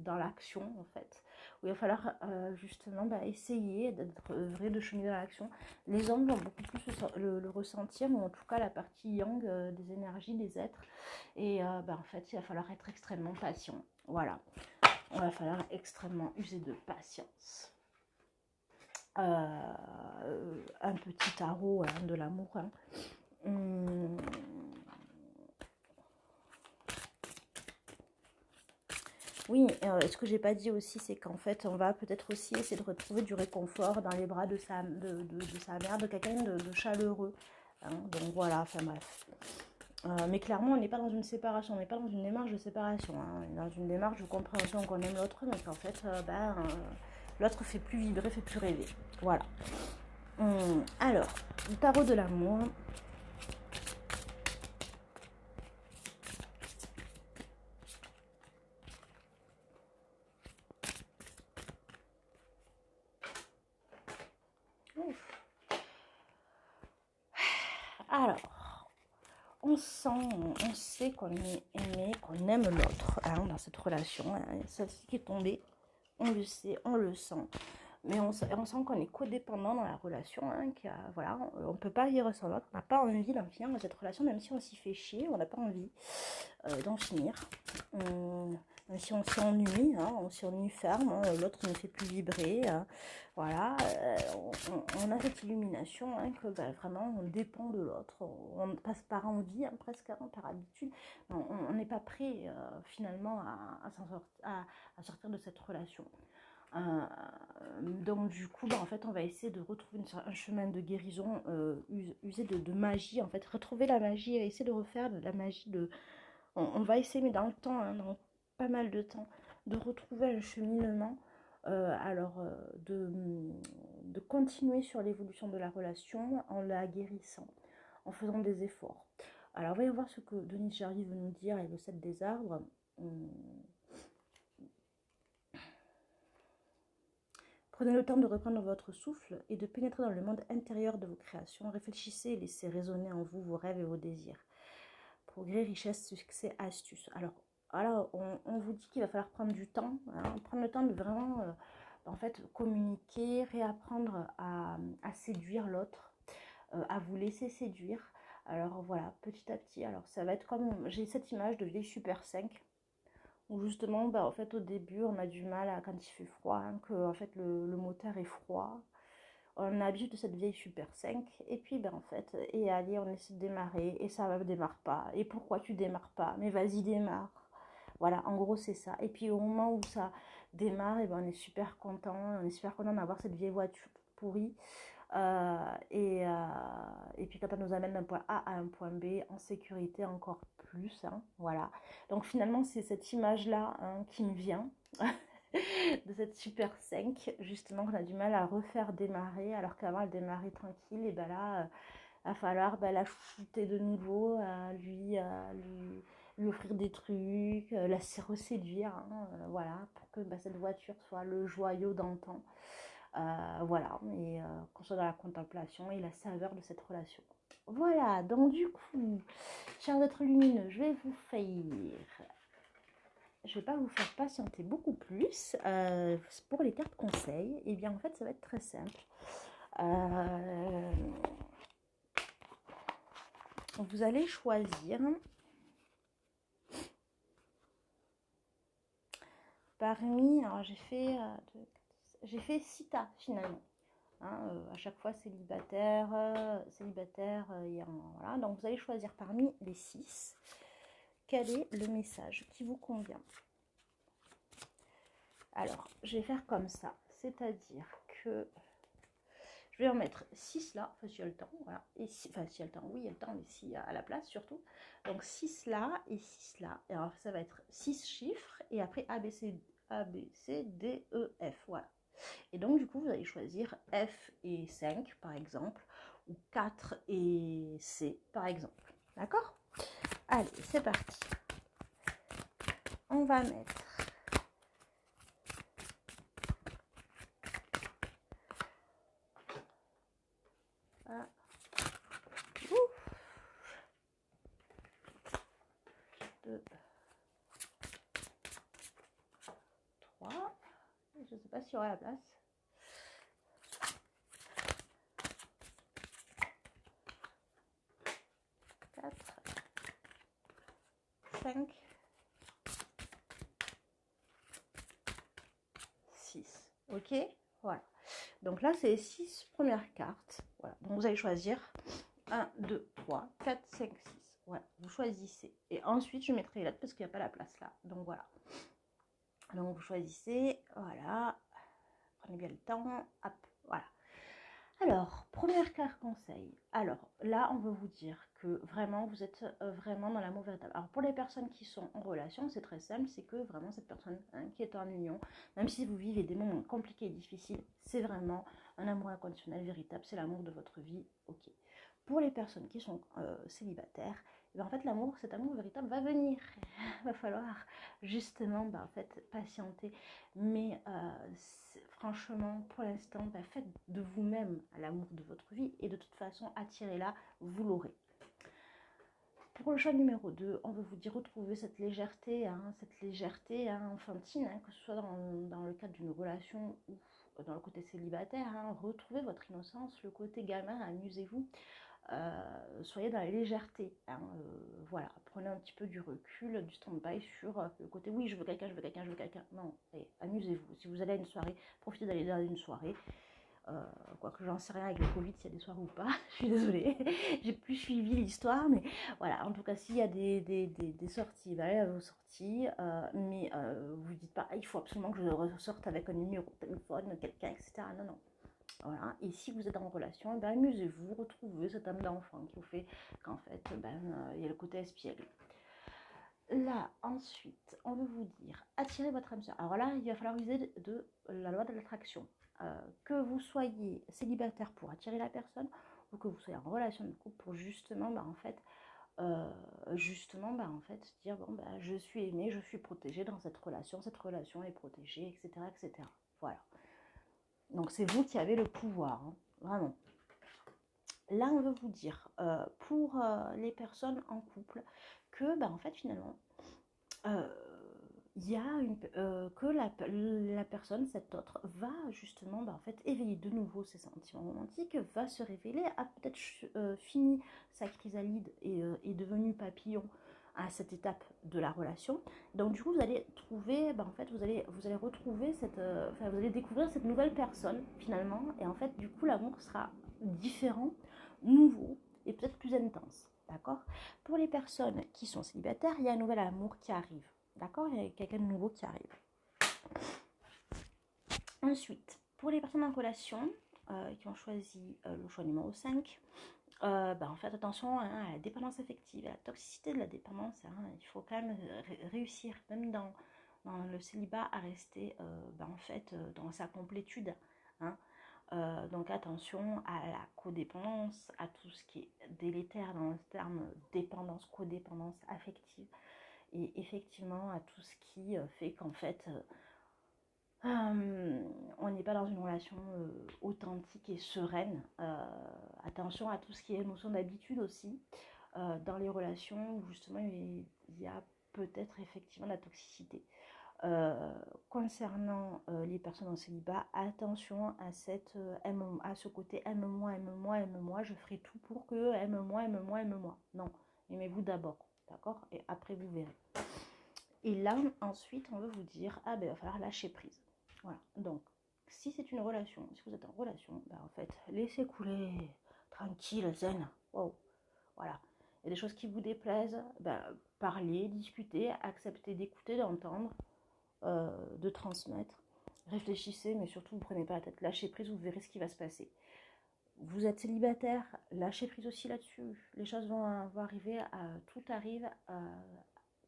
A: dans l'action, en fait. Où il va falloir justement essayer d'être vrai de cheminer dans l'action. Les hommes vont beaucoup plus le ressentir, ou en tout cas la partie yang des énergies, des êtres. Et en fait, il va falloir être extrêmement patient. Voilà. va falloir extrêmement user de patience. Un petit tarot hein, de l'amour. Hein. Oui, ce que j'ai pas dit aussi, c'est qu'en fait, on va peut-être aussi essayer de retrouver du réconfort dans les bras de sa mère, de quelqu'un de chaleureux. Hein. Donc voilà, enfin bref. Mais clairement, on n'est pas dans une séparation, on n'est pas dans une démarche de séparation. Hein. On est dans une démarche de compréhension qu'on aime l'autre, mais qu'en fait, l'autre fait plus vibrer, fait plus rêver. Voilà. Alors, le tarot de l'amour. Alors, on sait qu'on est aimé, qu'on aime l'autre hein, dans cette relation. Hein. Celle-ci qui est tombée, on le sait, on le sent. Mais on sent qu'on est codépendant dans la relation. Hein, voilà, on ne peut pas vivre sans l'autre. On n'a pas envie d'en finir dans cette relation, même si on s'y fait chier. On n'a pas envie d'en finir. Même si on s'ennuie, hein, on s'ennuie ferme, hein, l'autre ne fait plus vibrer. Voilà, on a cette illumination hein, que vraiment on dépend de l'autre. On passe par envie, hein, presque par habitude. On n'est pas prêt finalement à sortir de cette relation. Donc du coup en fait on va essayer de retrouver un chemin de guérison, user de magie en fait, retrouver la magie, essayer de refaire de la magie on va essayer mais dans le temps, hein, dans pas mal de temps, de retrouver un cheminement, de continuer sur l'évolution de la relation en la guérissant, en faisant des efforts. Alors voyons voir ce que Denis Jarry veut nous dire avec le 7 des arbres. Prenez le temps de reprendre votre souffle et de pénétrer dans le monde intérieur de vos créations. Réfléchissez et laissez résonner en vous vos rêves et vos désirs. Progrès, richesse, succès, astuce. Alors, voilà, on vous dit qu'il va falloir prendre du temps, hein, prendre le temps de vraiment, en fait, communiquer, réapprendre à séduire l'autre, à vous laisser séduire. Alors voilà, petit à petit, alors ça va être comme, j'ai cette image de vieille Super 5, où justement, en fait, au début, on a du mal quand il fait froid, hein, que en fait, le moteur est froid. On a l'habitude de cette vieille Super 5, et puis en fait, et allez, on essaie de démarrer, et ça ne démarre pas. Et pourquoi tu démarres pas? Mais vas-y, démarre. Voilà, en gros, c'est ça. Et puis au moment où ça démarre, et on est super content, d'avoir cette vieille voiture pourrie. Et puis quand on nous amène d'un point A à un point B en sécurité encore plus, hein, voilà. Donc finalement c'est cette image là hein, qui me vient de cette Super 5 justement qu'on a du mal à refaire démarrer alors qu'avant elle démarrait tranquille et ben là va falloir la chouchouter de nouveau, lui offrir des trucs, la reséduire, hein, voilà, pour que cette voiture soit le joyau d'antan. Voilà, et qu'on soit dans la contemplation et la saveur de cette relation. Voilà, donc du coup, chers êtres lumineux, je vais pas vous faire patienter beaucoup plus. Pour les cartes conseils, et bien en fait ça va être très simple. Vous allez choisir parmi, alors j'ai fait 6 tas finalement. Hein, à chaque fois célibataire, voilà. Donc vous allez choisir parmi les 6 quel est le message qui vous convient. Alors je vais faire comme ça, c'est-à-dire que je vais en mettre 6 là, enfin si il y a le temps, voilà. Et si, enfin si il y a le temps, oui il y a le temps, mais si il y a à la place surtout. Donc 6 là et 6 là. Et alors ça va être 6 chiffres et après A, B, C, D, E, F, voilà. Et donc, du coup, vous allez choisir F et 5, par exemple, ou 4 et C, par exemple. D'accord? Allez, c'est parti. On va mettre un, 2, 3. Je ne sais pas s'il y aura la place. 4, 5, 6. Ok, voilà. Donc là, c'est les 6 premières cartes. Voilà. Donc vous allez choisir 1, 2, 3, 4, 5, 6. Voilà, vous choisissez. Et ensuite, je mettrai les lettres parce qu'il n'y a pas la place là. Donc voilà. Donc vous choisissez, voilà. Prenez bien le temps. Hop, voilà. Alors, première carte conseil. Alors, là, on veut vous dire que vraiment, vous êtes vraiment dans l'amour véritable. Alors, pour les personnes qui sont en relation, c'est très simple, c'est que vraiment, cette personne qui est en union, même si vous vivez des moments compliqués et difficiles, c'est vraiment un amour inconditionnel véritable, c'est l'amour de votre vie, ok. Pour les personnes qui sont célibataires, eh bien, en fait, l'amour, cet amour véritable va venir. Il va falloir justement, en fait, patienter. Mais franchement, pour l'instant, faites de vous-même l'amour de votre vie et de toute façon, attirez-la, vous l'aurez. Pour le choix numéro 2, on veut vous dire retrouver cette légèreté enfantine, que ce soit dans le cadre d'une relation ou dans le côté célibataire. Retrouvez votre innocence, le côté gamin, amusez-vous. Soyez dans la légèreté, voilà, prenez un petit peu du recul, du stand-by sur le côté oui, je veux quelqu'un, je veux quelqu'un, je veux quelqu'un. Non, amusez-vous. Si vous allez à une soirée, profitez d'aller dans une soirée. Quoique j'en sais rien avec le Covid, s'il y a des soirées ou pas, je suis désolée, j'ai plus suivi l'histoire, mais voilà, en tout cas, s'il y a des sorties, allez à vos sorties, mais vous dites pas, il faut absolument que je ressorte avec un numéro de téléphone, quelqu'un, etc. Non, non. Voilà. Et si vous êtes en relation, amusez-vous, retrouvez cette âme d'enfant qui vous fait qu'en fait, il y a le côté espiègle. Là, ensuite, on veut vous dire, attirez votre âme sœur. Alors là, il va falloir user de la loi de l'attraction. Que vous soyez célibataire pour attirer la personne, ou que vous soyez en relation de couple pour justement, en fait, dire, je suis aimée, je suis protégée dans cette relation est protégée, etc., etc. Voilà. Donc c'est vous qui avez le pouvoir, vraiment. Là, on veut vous dire, pour les personnes en couple, que en fait, finalement, il y a que la personne, cette autre, va justement en fait, éveiller de nouveau ses sentiments romantiques, va se révéler, a peut-être fini sa chrysalide et est devenu papillon à cette étape de la relation. Donc du coup, vous allez trouver, en fait, vous allez retrouver vous allez découvrir cette nouvelle personne finalement, et en fait, du coup, l'amour sera différent, nouveau et peut-être plus intense. D'accord? Pour les personnes qui sont célibataires, il y a un nouvel amour qui arrive. D'accord? Il y a quelqu'un de nouveau qui arrive. Ensuite, pour les personnes en relation qui ont choisi le choix numéro 5, en fait, attention à la dépendance affective, à la toxicité de la dépendance. Il faut quand même réussir, même dans le célibat, à rester en fait, dans sa complétude. Donc attention à la codépendance, à tout ce qui est délétère dans le terme dépendance, codépendance affective, et effectivement à tout ce qui fait qu'en fait on n'est pas dans une relation authentique et sereine. Attention à tout ce qui est notion d'habitude aussi, dans les relations où justement il y a peut-être effectivement la toxicité. Concernant les personnes en célibat, attention à à ce côté aime-moi, je ferai tout pour que aime-moi. Non, aimez-vous d'abord, d'accord? Et après vous verrez. Et là, ensuite, on veut vous dire, il va falloir lâcher prise. Voilà, donc, si c'est une relation, si vous êtes en relation, en fait, laissez couler, tranquille, zen, wow, voilà. Il y a des choses qui vous déplaisent, parlez, discutez, acceptez d'écouter, d'entendre, de transmettre. Réfléchissez, mais surtout, ne prenez pas la tête. Lâchez prise, vous verrez ce qui va se passer. Vous êtes célibataire, lâchez prise aussi là-dessus. Les choses vont arriver, tout arrive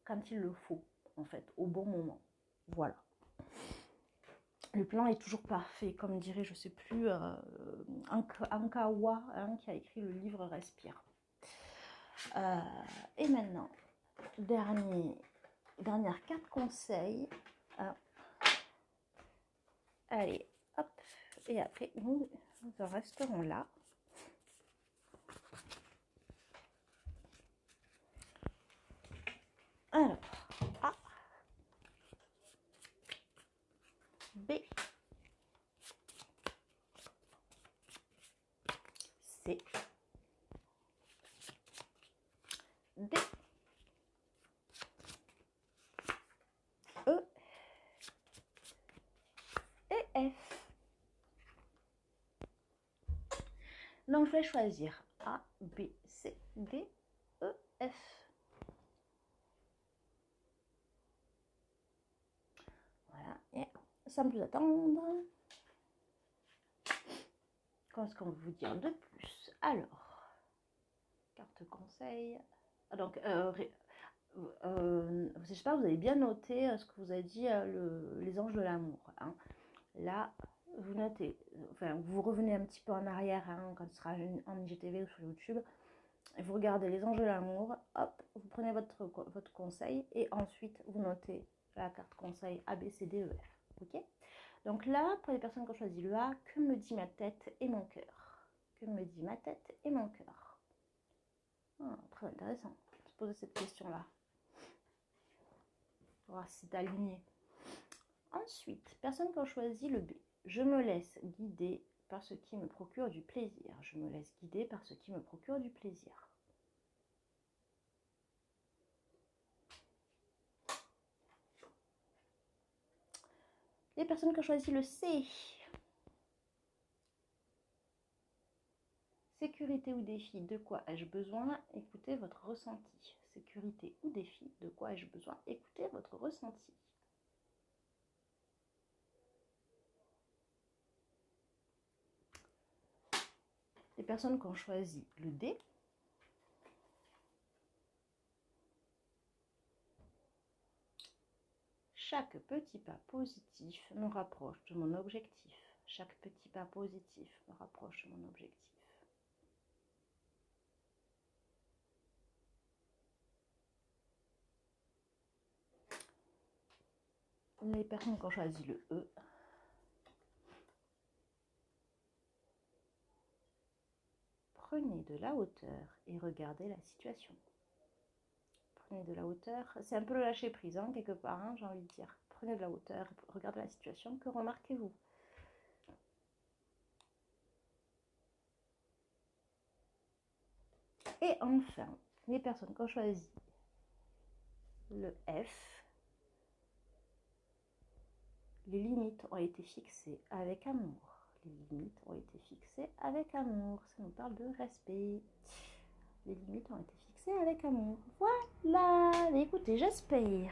A: quand il le faut, en fait, au bon moment. Voilà. Le plan est toujours parfait, comme dirait, je ne sais plus, Ankawa, qui a écrit le livre Respire. Et maintenant, dernière carte conseil. Allez, hop, et après, nous resterons là. Alors, A, B, C, D, E et Donc, je vais choisir A, B, C, D, E, F. Voilà, et sans plus attendre, qu'est-ce qu'on veut vous dire de plus? Alors, carte conseil. Donc, j'espère que vous avez bien noté ce que vous a dit les anges de l'amour. Hein. Là, vous notez, enfin, vous revenez un petit peu en arrière hein, quand ce sera en IGTV ou sur YouTube. Et vous regardez les anges de l'amour, hop, vous prenez votre conseil et ensuite vous notez la carte conseil A, B, C, D, E, F. Ok? Donc là, pour les personnes qui ont choisi le A, que me dit ma tête et mon cœur? Que me dit ma tête et mon cœur? Très intéressant de se poser cette question-là. Voir si c'est aligné. Ensuite, personne qui a choisi le B. Je me laisse guider par ce qui me procure du plaisir. Je me laisse guider par ce qui me procure du plaisir. Les personnes qui ont choisi le C. Sécurité ou défi, de quoi ai-je besoin? Écoutez votre ressenti. Sécurité ou défi, de quoi ai-je besoin? Écoutez votre ressenti. Les personnes qui ont choisi le D. Chaque petit pas positif me rapproche de mon objectif. Chaque petit pas positif me rapproche de mon objectif. Les personnes qui ont choisi le E. Prenez de la hauteur et regardez la situation. Prenez de la hauteur. C'est un peu le lâcher prise, hein, quelque part, hein, j'ai envie de dire. Prenez de la hauteur, regardez la situation. Que remarquez-vous? Et enfin, les personnes qui ont choisi le F, les limites ont été fixées avec amour. Les limites ont été fixées avec amour. Ça nous parle de respect. Les limites ont été fixées avec amour. Voilà. Mais écoutez, j'espère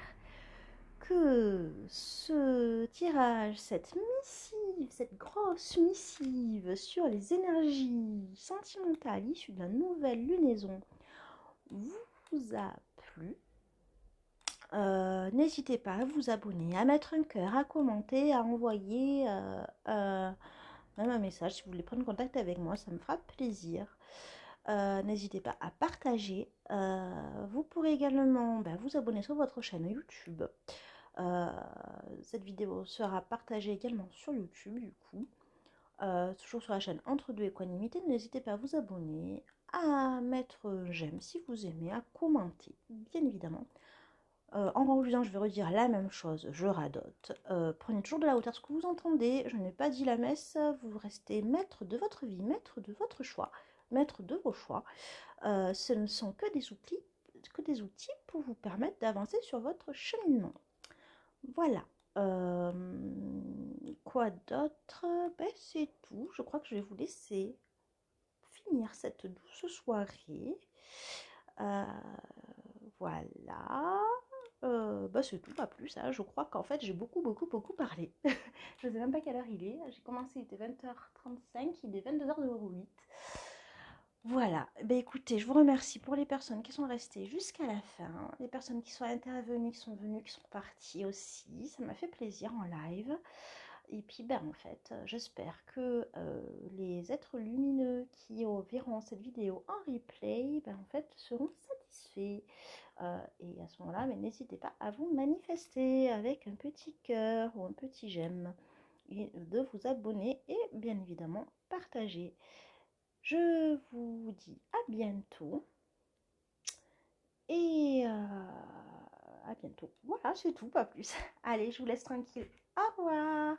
A: que ce tirage, cette missive, cette grosse missive sur les énergies sentimentales issues de la nouvelle lunaison vous a plu. N'hésitez pas à vous abonner, à mettre un cœur, à commenter, à envoyer même un message si vous voulez prendre contact avec moi, ça me fera plaisir. N'hésitez pas à partager. Vous pourrez également vous abonner sur votre chaîne YouTube. Cette vidéo sera partagée également sur YouTube du coup. Toujours sur la chaîne Entre deux Équanimité. N'hésitez pas à vous abonner, à mettre j'aime si vous aimez, à commenter, bien évidemment. En conclusion, je vais redire la même chose, je radote. Prenez toujours de la hauteur ce que vous entendez. Je n'ai pas dit la messe, vous restez maître de votre vie, maître de votre choix, maître de vos choix. Ce ne sont que des outils pour vous permettre d'avancer sur votre cheminement. Voilà. Quoi d'autre? C'est tout. Je crois que je vais vous laisser finir cette douce soirée. Voilà. C'est tout, pas plus. Hein. Je crois qu'en fait, j'ai beaucoup parlé. Je ne sais même pas quelle heure il est. J'ai commencé, il était 20h35, il est 22h08. Voilà. Écoutez, je vous remercie pour les personnes qui sont restées jusqu'à la fin, les personnes qui sont intervenues, qui sont venues, qui sont parties aussi. Ça m'a fait plaisir en live. Et puis, en fait, j'espère que les êtres lumineux qui verront cette vidéo en replay, en fait, seront satisfaits. Et à ce moment-là, n'hésitez pas à vous manifester avec un petit cœur ou un petit j'aime et de vous abonner et bien évidemment partager. Je vous dis à bientôt et à bientôt. Voilà, c'est tout, pas plus. Allez, je vous laisse tranquille. Au revoir.